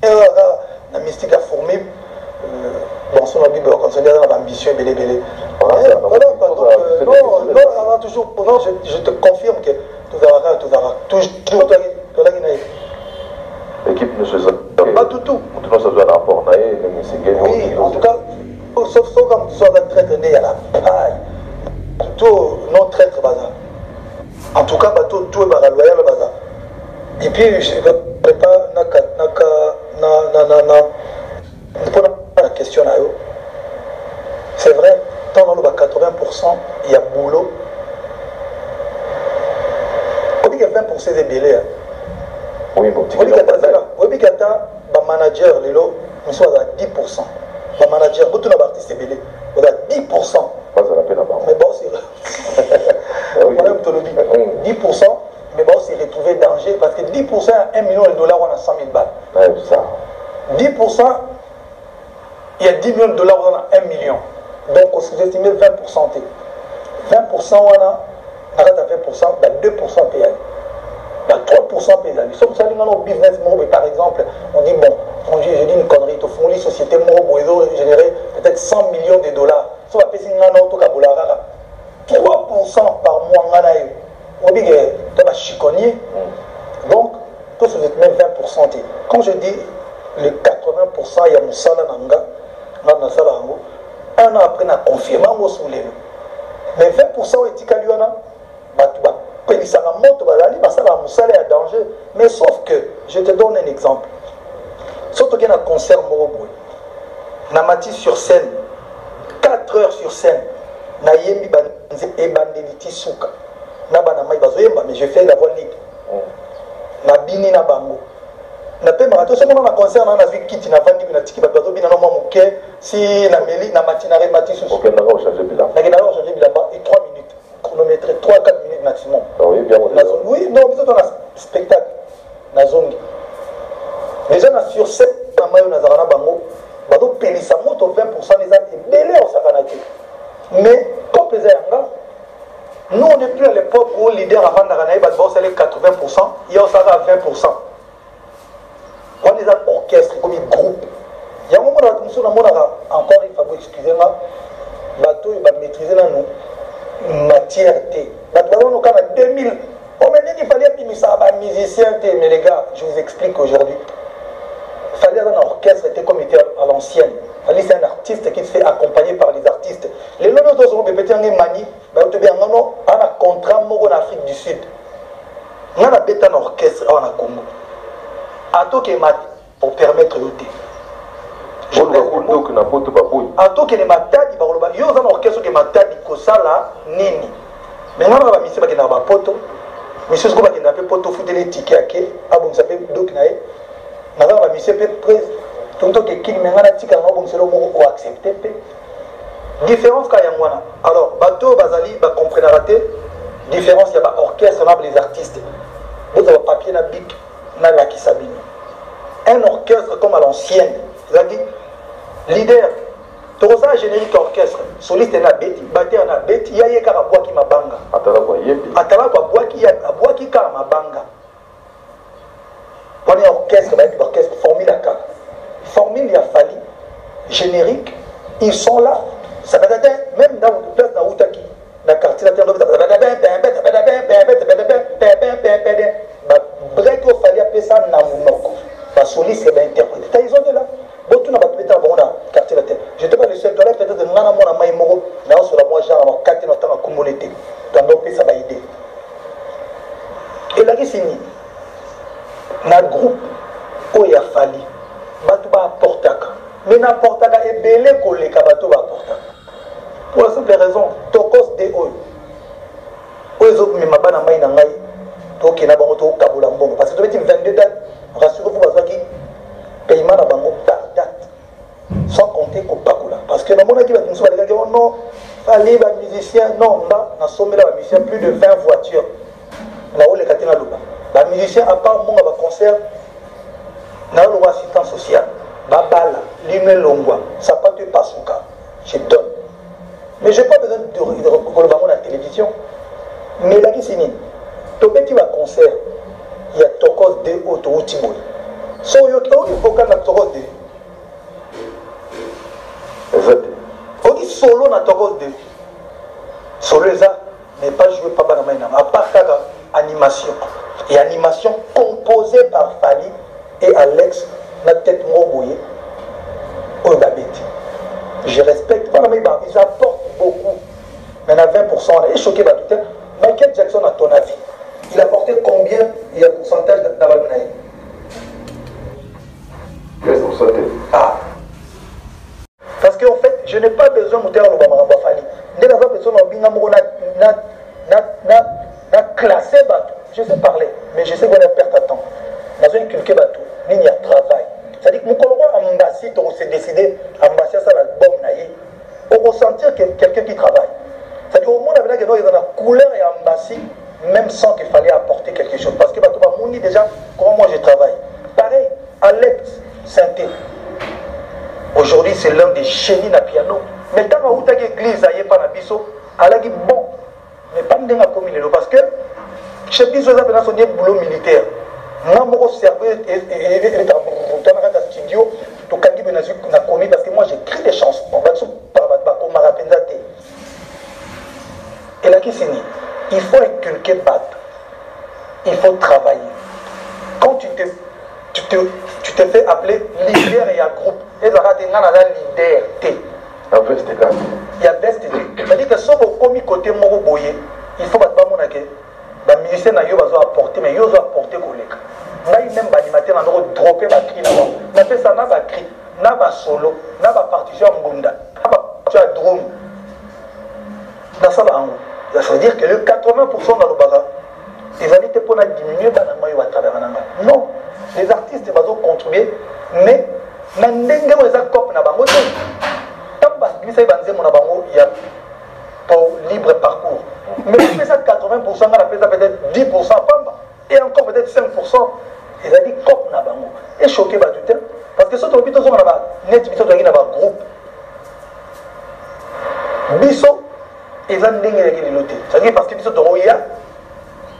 la mystique a formé. Dans son Bible, quand on est dans l'ambition, belé. Voilà, non, toujours. Non, je te confirme que tout aura toujours. L'équipe ne se sait pas tout. Maintenant, ça doit un rapport. Oui, en tout cas, sauf quand tu sois traître né à la paille. Tout non traître bazar. En tout cas, tout est bazar loyal bazar. Et puis, je ne vais pas la question là. C'est vrai, tant dans le 80%, il y a boulot. On dit que 20% des bélés. Oui, bon, on dit que le manager, nous sommes à 10%. Le manager, vous tous les artistes bélés, on a 10%. Pas à la peine à part. Mais bon, c'est 10%, mais bon, c'est retrouvé danger parce que 10% à 1 million de dollars, on a 100 000 balles. Ouais, ça. 10%, il y a 10 millions de dollars, on a 1 million. Donc, on sous-estime 20%. 20%, on a 20%, 2% payé. 3% payé. Si vous allez dans le business, par exemple, on dit, bon, je dis une connerie, tu fais une société, ils générer peut-être 100 millions de dollars. Si on va payer 3% par mois, on dit que tu vas chiconnier. Donc, tout ce même 20%. Quand je dis le 80%, il y a Moussala Nanga, un an après, on a confirmé sous les mais 20% est Tikaliana, ça est à danger. Mais sauf que, je te donne un exemple. Surtout qu'il y a un concert Moroboy, Namati sur scène, 4 heures sur scène, Nayembi et Bandeliti Souka, Nabanamai Bazoyemba, mais je fais la voix libre. Nabini Nabango. Na pe marato so mona concert na vie kiti na vandi na tiki bato bina na moke si na meli na matina re matisu OK na va changer bilan na gena changer bilan et 3 minutes chronométré 3-4 minutes maximum. Oui bien oui non mais on a spectacle na zongi déjà na sur cette na mayo na zarana bango bato pelisa moto 20% les ans et belé au sakanaki mais comme les yanga nous on n'est plus à l'époque où le leader avant d'aranaï bato c'est les 80% il y a aussi 20%. On est un orchestre comme un groupe. Il y a un moment où encore une fois, excusez-moi, bateau va maîtriser nous matière T. Bateau nous quand 2000. On m'a dit qu'il fallait un musicien T, mais les gars, je vous explique aujourd'hui. Il fallait un orchestre comme était à l'ancienne. C'est un artiste qui se fait accompagner par les artistes. Les lots de sont répétés en mani, on a un contrat en Afrique du Sud. On a un orchestre en Congo. Ato ke mat pour permettre le thé. Je vous ato ke matadi ba loba yo za na orchestre ke matadi ko sala nini. Mais ngana ba misi ba ke na ba poto. Monsieur ko ba ke na pe poto futele ticket ake abo msape dok na e. Na ba misi pe presse. Tonto ke king ngana tika ngabo mselo mo ko accepter pe. Différence ka yangwana. Alors bato bazali ba comprendre raté. Différence ya ba orchestre na les artistes. Vous avez papier na bic. Un orchestre orchestre comme à l'ancienne. C'est-à-dire, leader, tu as un générique orchestre, soliste na beti, batteur na beti, il y a un bois qui m'a banga. Atala kwa yembi. Atala kwa bois qui m'a banga. On est orchestre, orchestre, formule à cas. Formule, il a fallu. Générique, ils sont là. Ça va être même dans le place dans Outaki, dans le quartier, break, il fallait appeler ça Namunoko. La soliste est interprétée. Ils ont de là. Bon, tout n'a pas été bon dans le quartier. Je n'étais pas le seul. Peut-être que Nana Mona Maïmoro, là, sur la moi, genre, 4 ans, à communauté. Dans nos pays, ça va aider. Et là, c'est fini. Dans le groupe, où il a fallu, Batou va apporter. Mais n'importe quoi, et belé collé, Batou va apporter. Pour la simple raison, Tokos de Oyo. Oyo, mais ma bana maïna maï, Toki na bango, Toki Kaboula Mbongo. Parce que tu veux dire 22 dates, rassurez-vous, parce que paiement na bango par date. Sans compter qu'au Pakoula. Parce que dans mon équipe, nous sommes les gars, non, fallait les musiciens, non, on a sommé les musiciens, plus de 20 voitures. Là où les Katina Louba. Les musiciens, à part mon concert, na loi assistance sociale. Babala, Lime Longwa, ça pas de Pasuka. Je donne. Mais je n'ai pas besoin de regarder la télévision. Mais là, c'est fini. Tu as un concert, il y a Tokos de Otoutiboy. So, il y a un vocal dans Tokos de. Exactement. On dit solo dans Tokos de. Solo, ça n'est pas joué par Banamaïna. À part animation. Et animation composée par Fali et Alex, la tête mourbouillée. Au Babette. Je respecte. Ils apportent beaucoup. Mais à 20%, on est choqué par tout. Michael Jackson, à ton avis, il a apporté combien? Il y a un pourcentage d'Abalunaï? 15%. Ah. Parce qu'en fait, je n'ai pas besoin de monter à l'Obama Fali. Je n'ai pas besoin de classer Batou. Je sais parler, mais je sais qu'on a perdu de temps. Dans une culture Batou, il y a travail. C'est-à-dire que mon collègue Ambassi, on s'est décidé, Ambassi, ça l'album, on ressentir que quelqu'un qui travaille. C'est-à-dire au monde, il y a la couleur et Ambassi, même sans qu'il fallait apporter quelque chose. Parce que Batou Mouni, déjà, comment moi je travaille. Pareil, Alex, synthé. Aujourd'hui, c'est l'un des génies dans le piano. Mais tant que tu as l'église, il n'y a pas de biseau, elle a dit bon, mais pas de comme il est. Parce que chez Biso, ça a son boulot militaire. Moi, mon cerveau est dans le studio, parce que moi j'écris des chansons. Et là, qui c'est né? Il faut inculquer battre. Il faut travailler. Quand tu te fais appeler leader et à groupe, et là, tu es leader. Il y a best. C'est-à-dire que si on a côté moro boye, il faut battre mon aké. Les musiciens n'ont apporté, mais ils ont apporté collègue. Même les animateurs n'ont pas droppé ma cri là-bas. On a fait ça, n'a pas cri, n'a pas solo, n'a pas partition en bunda, n'a pas partition à drum. Dans ça, ça veut dire que le 80% dans le baga, ils ont été pour diminuer à travers un angle. Non, les artistes vont contribuer, mais il y a un cop na bango. Tant que il y a pour libre parcours. Mais si fait ça 80%, on a fait ça peut-être 10%, et encore peut-être 5%. Ils ont dit cop na bango. Et choqué tout le temps. Parce que ce que nous avons net un groupe. Biso, ils ont dit qu'ils ont noté. C'est-à-dire parce que Biso de Roya,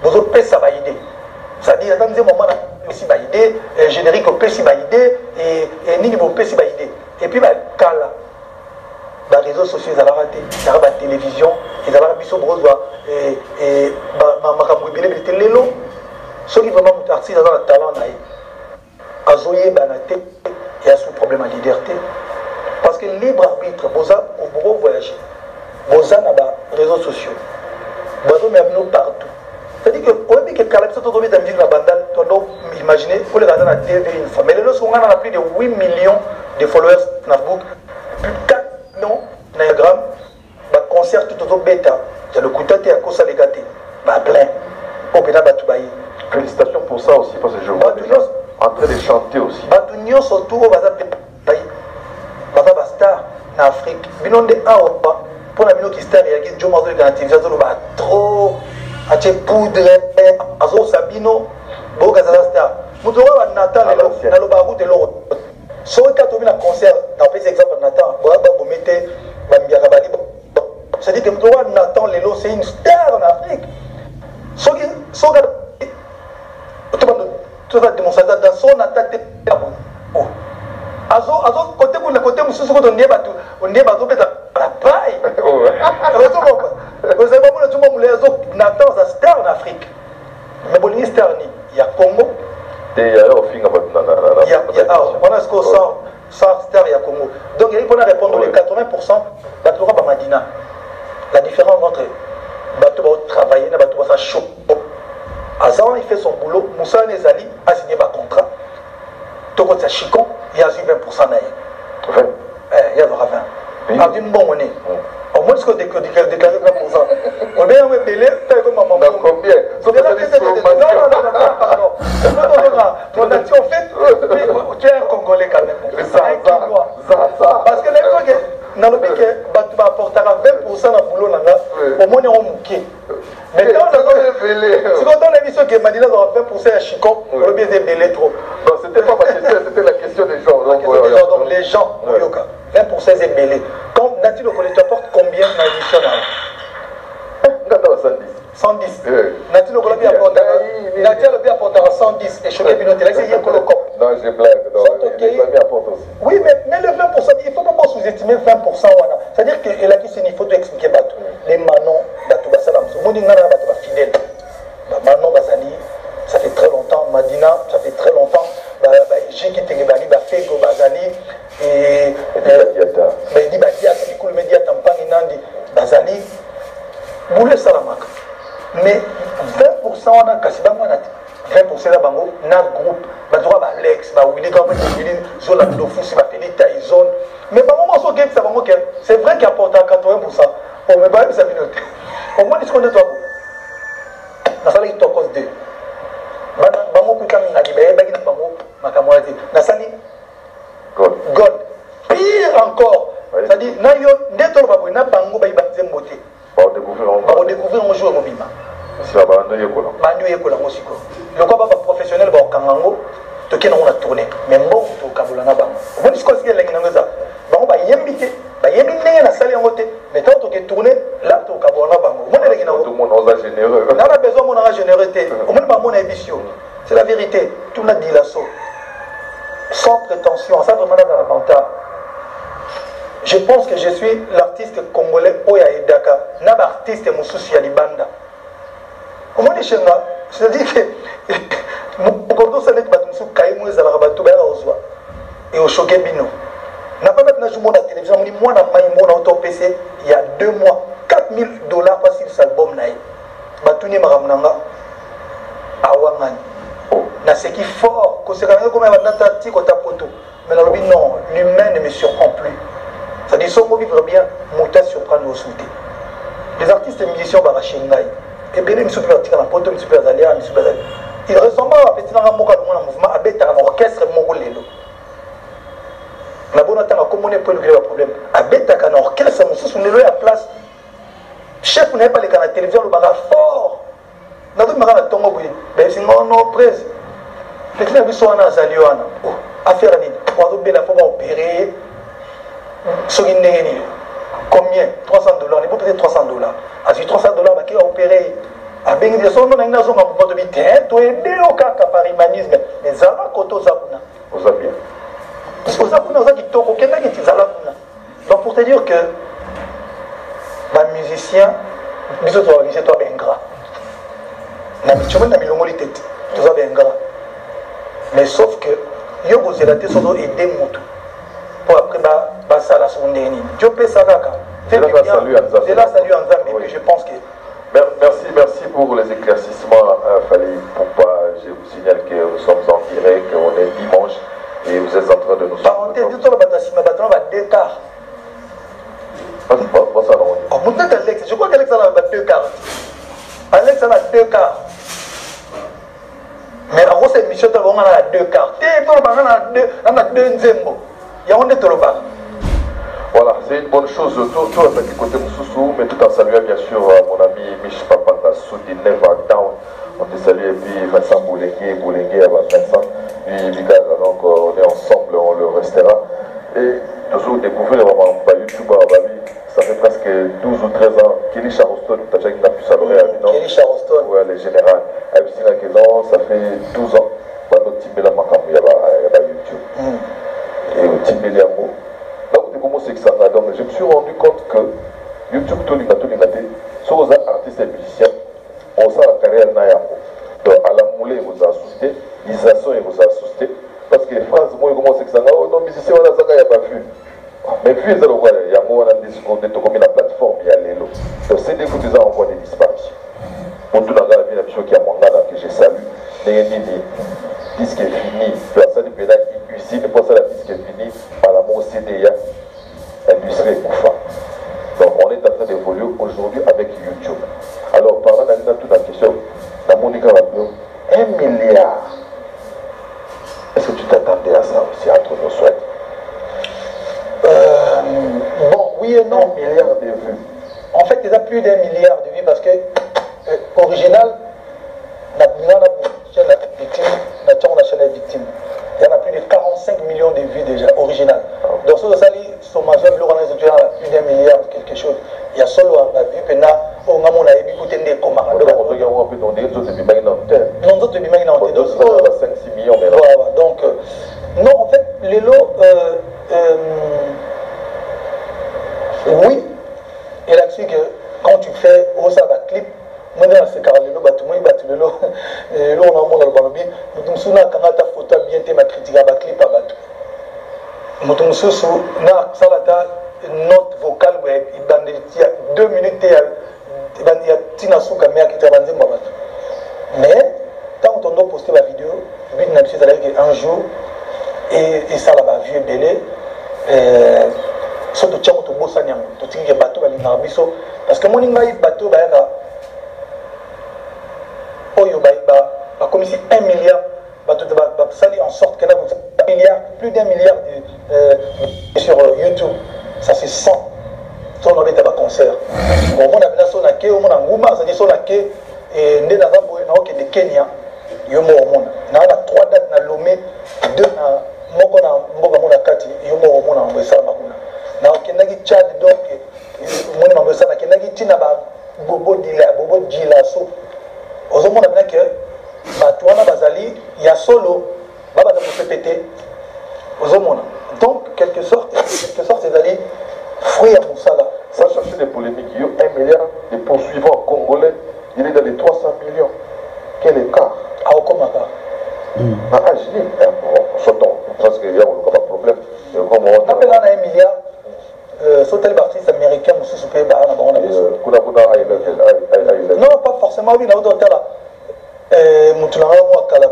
vous avez ça va aider. C'est-à-dire dans des moments aussi va aider, générique au PC va aider, et niveau PC va aider. Et puis, Kala. Les réseaux sociaux, ils ont raté, ils ont la télévision, ils ont la biso brosois, et les ceux qui vraiment artistes dans le talent, azoye banaté et a sous problème à liberté. Parce que libre arbitre, boza au bureau voyager, boza dans les réseaux sociaux, boza même partout. C'est-à-dire que au début que Calabso te trouve dans musique la bandale, tu dois imaginer pour les raisons à TV une fois. Mais les lorsqu'on a plus de 8 millions de followers sur Facebook, plus de 4 millions Instagram, bah concert tout au bêta, j'ai le coup de tête à cause de gâtés, bah plein, au bêta batoubaï. Félicitations pour ça aussi parce que je vois déjà en train de chanter aussi. Batouignon surtout au bazar pays, bazar star en Afrique, binon de Aopa pour la mino qui star et qui joue dans la télévision, ça va trop, à te poudre, à zo sabino, beau gazara star. Mutoura Natal et le barou de l'eau. Si on a un concert, dans par exemple, Nathan, vous mettez Bambiakabali, c'est-à-dire que Nathan Lelo, c'est une star en Afrique. Si on a tout ça démonstration dans son attaque, côté pour le côté, on est bateau la paille. Vous savez, tout le monde Nathan, c'est star en Afrique. Mais bon, il y a Congo. Il y a on a ce qu'on sent, star, il y a Congo. Donc, il faut répondre les 80%, Bateau Madina. La différence entre Bateau travailler et Bateau ça chaud. Azan, il fait son boulot, Moussa Nezali a signé un contrat. Togo c'est Chicon, il y a 20%. Il y a 20%. Il y a bon monnaie. Au moins, ce qu'on déclaré 20%. On est en belé, t'as comme maman. Combien? Pardon. Ton action fait, tu es un Congolais quand même. Parce que les gens, dans le pays, tu apportera 20% dans le boulot, au moins, on est mais quand on a l'émission que Madina aura 20% à Chicon, on a bien belé trop. Non, c'était pas ma question, c'était la question des gens. Donc les gens, 20% c'est belé. Quand Nathalie Okolo, tu apportes combien dans l'émission? 110. Nathalie Okolo apportera 110 et Chogué Binoté, là c'est Yekolo Cop. Non, j'ai blague. Les amis apportent aussi. Oui, mais le 20%, il ne faut pas sous-estimer 20%. C'est-à-dire que il faut expliquer Batou. Les manons, Batou Bassalam, Mouningana, Batou fidèle. Manon Basali, ça fait très longtemps. Madina, ça fait très longtemps. Jiki Tengebali, Fego Basali, et Medi Badiat, Nikul Media Tampani Nandi, Basali, Boule Salamak. Mais 20% on a Kassiba Manati. 20% là, bango, na groupe, badura ba Alex, ba Willy, comme Willy, Zola Dofus, ba Félix Tyson. Mais par moment, c'est vrai qu'il apporte à 80%. On me bat, ça vient. Au moins, ils se connaissent toi. Dans ça, il cause 2. Bango, Kouka, Minagi, Bagina, Bango, Makamouati. Nasali, Gold. Pire encore. C'est-à-dire, Nayo, Neto, Babou, na Bango, Baïbatzem Moté. On découvrir un jour au Bima. C'est Bango Yekola. Bango Yekola, Mosiko. Le quoi, professionnel, Kangango, tu qui on a tourné. Mais bon, tu Kabulana Bango. Vous dites quoi, c'est que ça? Bango, Yembité. Yembité, la salle en côté. Mais quand tu es tourné, là, tu Kabulana Bango. Tout le monde est généreux. On a besoin de générosité. Au moins, mon ambition. C'est la vérité. Tout le monde dit l'assaut. Sans prétention. Ça, vraiment, dans la venta. Je pense que je suis l'artiste congolais Oya Edaka. N'a pas artiste Moussousi Alibanda. Comment les chaînes là? C'est-à-dire que quand on s'en est battu, Kaïmou et Zalarabatou, et au Chogué Bino. N'a pas maintenant joué la télévision, moi, on a auto-PC il y a 2 mois. $4,000 parce que cet album naï. Batouni Maramnanga. Awangani. Na ce qui est fort, que c'est quand même comme un natati qu'on t'a poto. Mais non, l'humain ne me surprend plus. C'est-à-dire, si on vivre bien, Mouta surprend nos soutés. Les artistes et musiciens Barachengaï. Et bien, ils sont super dans la poto, ils sont super alliés, ils sont super alliés. Il ressemble à petit mouvement, à bête un orchestre mongolais. La bonne attente, comment on peut régler le problème? À bête un orchestre, on est à place. Chef, vous n'avez pas les canaux de télévision, le bagarre fort. Nous avons dit que nous avons prise. Les gens qui sont en Azalioana, affaire à dire, on va opérer. Combien? $300. Il faut peut-être $300. À ce $300, qui va opérer? À bien dire, on a une zone de vie, tu es aider au cas de parimanisme. Mais ça va côté Zapuna. Vous avez bien. Parce que Zapuna, ça qui toque, aucun qui est Zapuna. Donc pour te dire que, les musiciens, ils ont organisé toi bien gras. Tu vois, tu vois bien gras. Mais sauf que, il y a des élatés qui sont aidés moto. Pour après, ça la seconde dernière. Dieu peut ça, c'est là, salut en Zambie, et puis je pense que. Merci pour les éclaircissements. Je vous signale que nous sommes en direct, on est dimanche et vous êtes en train de nous suivre. Parenthèse, on va 2 quarts. Je crois qu'Alex a 2 quarts. Alex a 2 quarts. Mais en gros, c'est Michel on a 2 quarts. On a 2 zembo. Il y a un de Toloba. Voilà, c'est une bonne chose. Tout à fait côté Moussoussou, mais tout en saluant bien sûr mon ami Mich Papanda Soudi Never Down. On te salue et puis Vincent Boulengue à Vincent. Donc on est ensemble, on le restera. Kelly Charleston, tu as déjà pu saluer non? Kelly Charleston. Ouais, le général. Et non, ça fait 12 ans. Maintenant, tu mets la macamu à YouTube. Et au Timé Liamo. Là où tu commences avec ça, donc je me suis rendu compte que YouTube, tout le monde, sur les artistes et musiciens, on sait la carrière Nayamo. Donc, à la moulée, vous a assisté, l'isation, vous a assisté. Parce que les phrases, moi, je commence avec ça, oh non, musicien, on a ça, il n'y a pas vu. Mais vu, il y a un discours de comme la plateforme, il y a l'élo. Donc, c'est des coups de on voit des disparitions. Pour tout le monde, il y a des choses qui a mon gars que je salue. Les disque est fini. Tu as ça, du pédale, usine, pour ça, la disque est fini. Par la mort CDA, industrie et Koufa. Donc, on est en train d'évoluer aujourd'hui avec YouTube. Alors, parlant de toute la question, la Monica Rabio, 1 milliard. Est-ce que tu t'attendais à ça aussi, à tous nos souhaits? Bon, oui et non. 1 milliard de vues. En fait, il y a plus d'1 milliard de vues parce que original, on a plus de 45 millions de vues déjà, original. Donc, sur ça, sur ma zone, plus d'1 milliard, quelque chose. Il y a solo à vue, maintenant, on a mon avis, écoutez, des commandes. On regarde un peu, on dirait que c'est bien dans le terre. Non, d'autres bien dans le terre. Donc, 5-6 millions, mais voilà, donc, non, en fait, les lots, oui, et là-dessus que quand tu fais au ça va clip, moi dans ce cas le lot battu moi battu le lot on a mon album bien mutum suna quand ta photo bien te ma critique à clip à battu mutum susu na salata note vocale ouais il bande 2 minutes il bande ya tina suka mais qui travaille dans battu mais tant on doit poster la vidéo but n'a pas c'est un jour et ça là va vieux belé surtout tiens tu bossa nyam tu tiki bateau bali na biso parce que moni ngai bateau ba ya oyo ba comme ici 1 milliard bateau ba sali en sorte que là 1 milliard plus d'1 milliard sur YouTube ça c'est 100 ton obé ba concert bon on a bien ça na ke on a nguma ça dit ça na ke et ndé na zambo na ok de Kenya yo mo mona na 3 dates na Lomé 2 na moko na mboka mona kati yo mo mona ngwesa makuna na okendaki Tchad donc moni mambo ça na kendaki tina ba bobo dila so ozomona bien que bato wana bazali ya solo baba da pépété ozomona donc quelque sorte ezali fruit ya musala ça chercher des polémiques il y a 1 milliard de poursuivants congolais il est dans les 300 millions quel écart a okomaka na agili sortons parce qu'il y a pas de problème on appelle un 1 milliard sauter les artistes américains ou pays bah non pas forcément oui na hôtel là mutunanga moi kala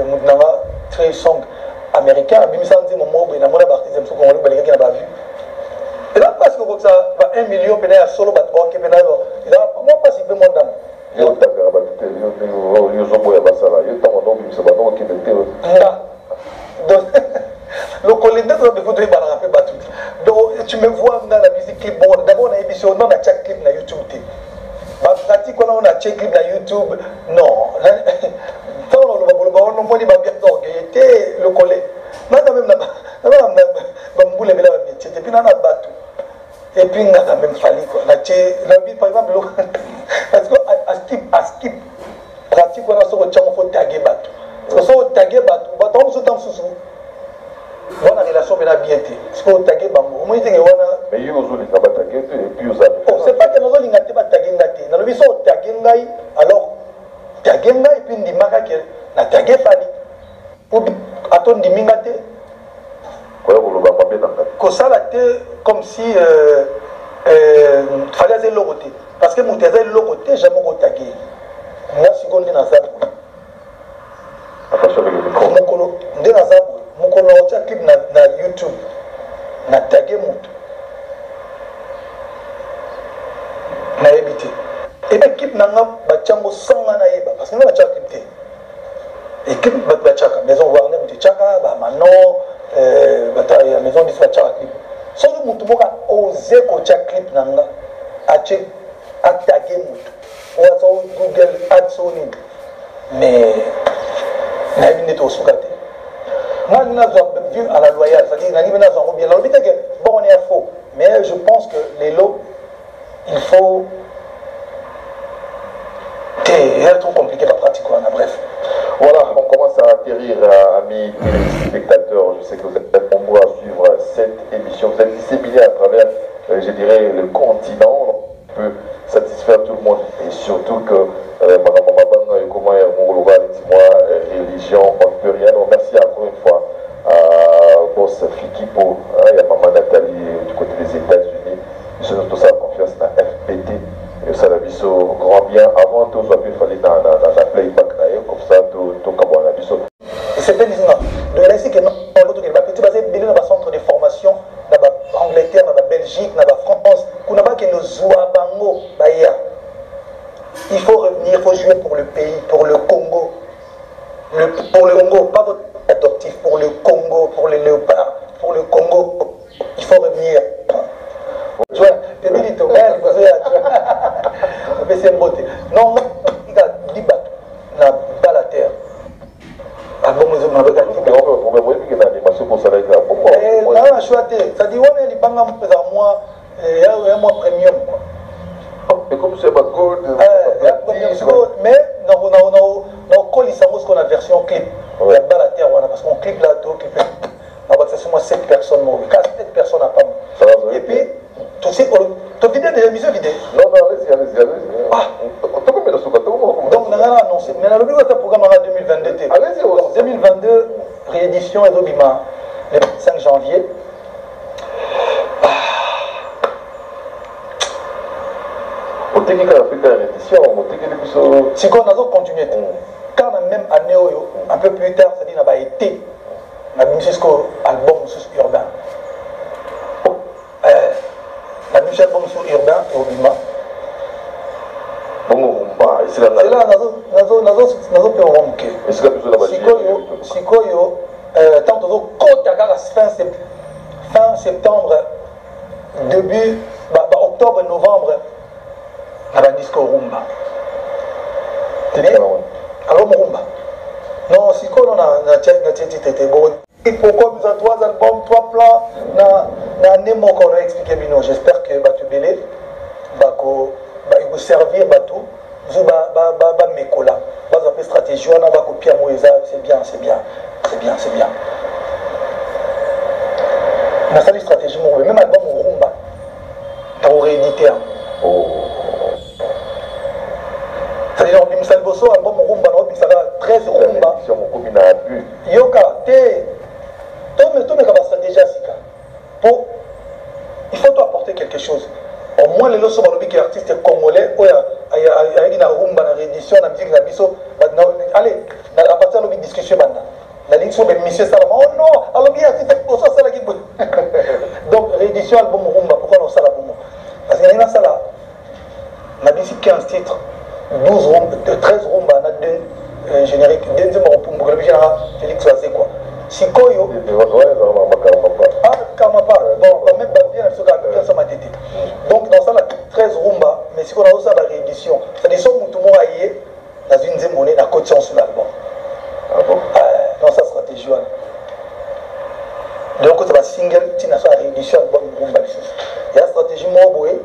mutunanga très song américain bimisa nzi momo na mona artiste msuko ngoli balika na ba vu et là parce que comme ça 1 million pena ya solo bat bon ke pena il a moi pas si be mon dame yo takara ba te yo zo boya basala yo tango no bimisa ba no ke bete donc le collègue de photo il va rappeler battu donc tu me vois dans la musique clip bon d'abord on a émission non na check clip na YouTube t ba pratique on a check clip na YouTube non tant on moni ba bien donc était le collègue na même ba mbule bela ba métier et puis na battu et puis na quand même fallu quoi na vie par exemple parce que à skip pratique on a sur le champ faut taguer battu parce que so taguer battu ba tant so temps sous voilà relation bien été parce que taguer bango moi dit que wana mais yo zo linga ba taguer et puis vous avez c'est pas que nous linga te ba taguer ngate na lobi so taguer ngai alors taguer ngai puis ndimaka ke na taguer fani pour aton ndiminga te quoi ko lo ba bien na ko sala te comme si fallait ze lokoté parce que muteza lokoté jamais ko taguer moi seconde na ça attention avec le micro mokolo nde na ça mokolo tia clip na YouTube na taguer mutu na ebité et bien clip nanga bachango sanga na yeba parce que na tia clip te et clip bachaka maison Warner mutu chaka ba Manon bataille maison dis bachaka clip so mutu moka oser ko tia clip nanga ache a taguer mutu ou so Google Ads on mais na ebité to sukate moi, nous avons vu à la loyale, c'est-à-dire nous avons bien. Alors, bon, on est faux, mais je pense que les lots, il faut C'est trop compliqué la pratique, bref. Voilà, on commence à atterrir, amis téléspectateurs. Je sais que vous êtes nombreux à suivre cette émission. Vous êtes disséminés à travers, je dirais, le continent. On peut satisfaire tout le monde. Et surtout que, religion, on ne peut rien. Donc, merci encore une fois à Boss Fikipo, il y a Maman Nathalie du côté des États-Unis. Je suis tout ça confiance dans FPT. Et ça l'a vu grand bien. Avant, tout ça, il fallait dans la playback, comme ça, tout comme on a vu ça. Et c'est bien disant, de là, c'est que nous, petit basé dans le centre de formation, dans l'Angleterre, dans la Belgique, dans la France, qu'on n'a pas que nos Zouabango, il faut revenir, il faut jouer pour le pays, pour le Congo. Pour le Congo, pas votre adoptif, pour le Congo, pour les léopards, pour le Congo, il faut revenir. Tu vois, tu dis, tu c'est une beauté. Non, il a dit, n'a pas la terre. Ah bon, mais on a regardé. Non, je suis à terre. Ça dit, ouais, mais il parle à moi, il y a un mois premium. Et comme c'est pas cool, mais dans ce qu'on a version clip, il y a pas la terre, parce qu'on clip là, tout clip. C'est moi 7 personnes, 7 personnes à pas. Et puis, tu sais, tu vidéo déjà mise vidéo. Non, allez-y. Ah, donc, on a annoncé. Mais on a le programme en 2022. Allez-y, 2022, réédition et Dobima, le 5 janvier. Si on a continué, quand la même année, un peu plus tard, c'est-à-dire qu'on a été, on a mis jusqu'au album urbain. On a mis l'album urbain au Bima. C'est là, nous avons si tant fin septembre, début, octobre, novembre, on a disco rumba. Alors rumba. Non, si on a tchéti bon. Pourquoi nous avons 3 albums, 3 plans, na Nemo qu'on a expliqué Bino. J'espère que tu belé, il vous servir tout. Vous mekola. Vous avez stratégie, on a copié Moïse, c'est bien. On a fait une stratégie, même album rumba. T'as réédité. C'est-à-dire, on a Bosso, album rumba, on a 13 rumba. Yoka, il faut apporter quelque chose. Au moins, les losos qui sont artistes congolais, il y a une rumba, une réédition, la musique, allez, à partir de la discussion, la ligne sur les messieurs Salama, oh non, alors il y a un artiste, donc, réédition, album rumba, pourquoi on a ça là pour moi? Parce qu'il y a ça là, on a dit 15 titres, 12 rumba, 13 rumba, on a 2 génériques, 2 rumba, Félix Oazé quoi. Sikoyo. Ah, Kamapa. Bon, quand même, donc, dans ça, la 13 rumba, mais si on a aussi la réédition, c'est-à-dire que tout le monde a dans une monnaie, dans la côte sur l'album. Ah bon? Dans sa stratégie. Donc, c'est un single, tu as la réédition album rumba. Il y a la stratégie Moboué.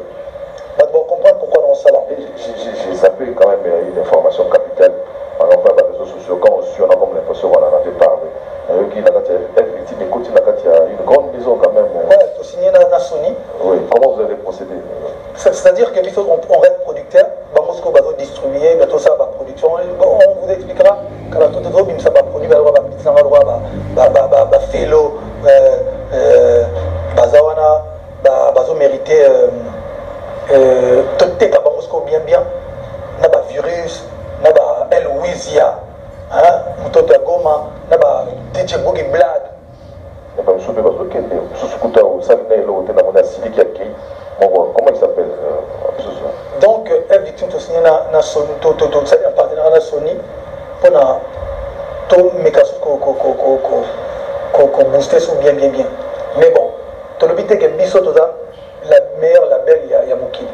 On va comprendre pourquoi on s'en va. J'ai zappé quand même une information capitale. Par exemple, dans les réseaux sociaux, quand on suit, on a comme l'impression qu'on en avait parlé. Il y a une grande maison quand même. Oui, il faut signer dans Sony. Oui, comment vous allez procéder? C'est-à-dire qu'on reste producteur, on va distribuer, tout ça va production. On vous expliquera quand tout le monde ça va produire, va félo, bazawana, bazo mérité, tout est bien, n'a pas virus, n'a pas Elwizia. Mtoto Goma, naba DJ Boogie Black. Comment il s'appelle? Donc, elle dit tout signé na Sony, un partenaire na Sony pour na tout mécanisme qu'on booster sous bien. Mais bon, tout le but est que Bisso la meilleure label il y a Moukili.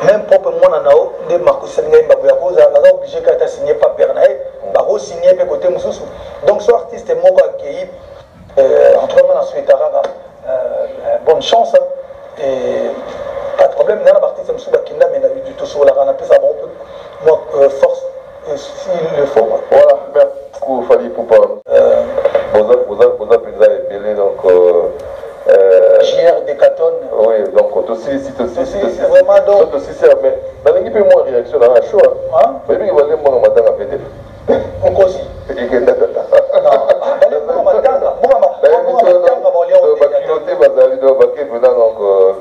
Même proprement nao de Marcos Sengai Babuyakoza, on a obligé qu'à signer pas Pernaï, Baro signer pe côté Moussou. Donc ce artiste est mon accueilli entre moi dans Suétara, bonne chance et pas de problème. Dans la partie de Msouba Kinda, mais du tout sur la rana, ça va un peu. Moi, force, s'il le faut. Voilà, merci beaucoup, Fali Poupa. Vous avez appelé donc. JR Décaton. Oui, donc aussi, c'est vraiment donc. Mais dans l'équipe, moi, réaction dans la show. Hein? Mais lui, il va aller moi en matin à PDF. Pourquoi aussi? Non, il va aller moi en matin.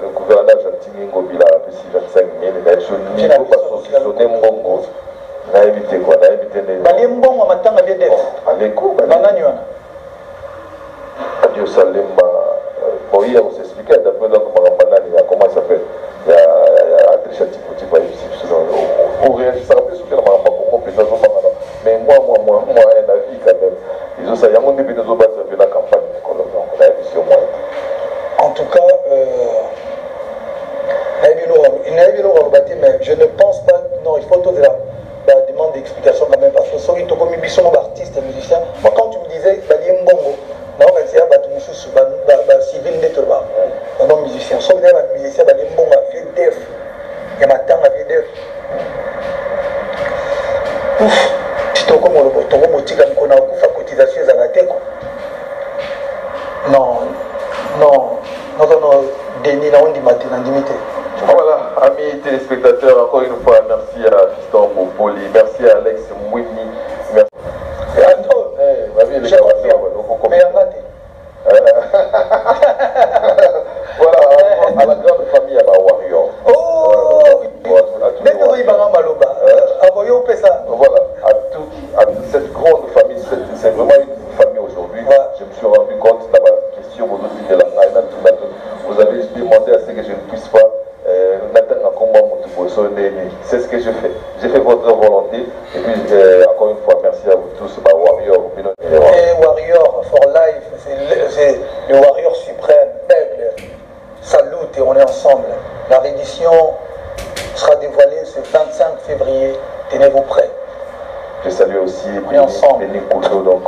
Le gouverneur Gentil Ngobila a pu 25 000 et d'ailleurs, je n'ai pas saucissonné Mbongo. On a évité quoi? On a évité les. Bali Mbongo matin à Biedef. Allez, quoi? Bananiwana. Dieu Salem. Bon, hier, on s'expliquait d'après donc comment il s'appelle. Il y a Trisha Tipoti, on réagissera plus sur le mais moi, un avis quand même. Ils ont ça, il y a mon début de Zoba, ça fait la campagne. On a vu sur moi. En tout cas, mais je ne pense pas. Non, il faut tout la demande d'explication quand même. Parce que si tu as mis son artiste et musicien, moi quand tu me disais, Bali Mbongo, non, mais c'est un civil d'être là. Non, musicien. Sauf que les musiciens, Bali Mbongo a fait def. Il y a matin a fait def. Ouf, tu te comme le bouton, on a fait cotisation à la tête. Non, Denis, on dit matin, on dit. Voilà, amis téléspectateurs, encore une fois, merci à Fiston Boboli, merci à Alex Mouini, merci. Voilà, à la grande famille à Warrior. Voilà, à toute cette grande famille, c'est vraiment une famille aujourd'hui. Je me suis rendu compte dans ma question, vous avez demandé à ce que je ne puisse pas. C'est ce que je fais. J'ai fait votre volonté. Et puis, encore une fois, merci à vous tous. Warrior, et Warrior for Life, c'est le Warrior suprême, aigle. Salute et on est ensemble. La réédition sera dévoilée ce 25 février. Tenez-vous prêts. Je salue aussi on est ensemble. Béni Couteau, donc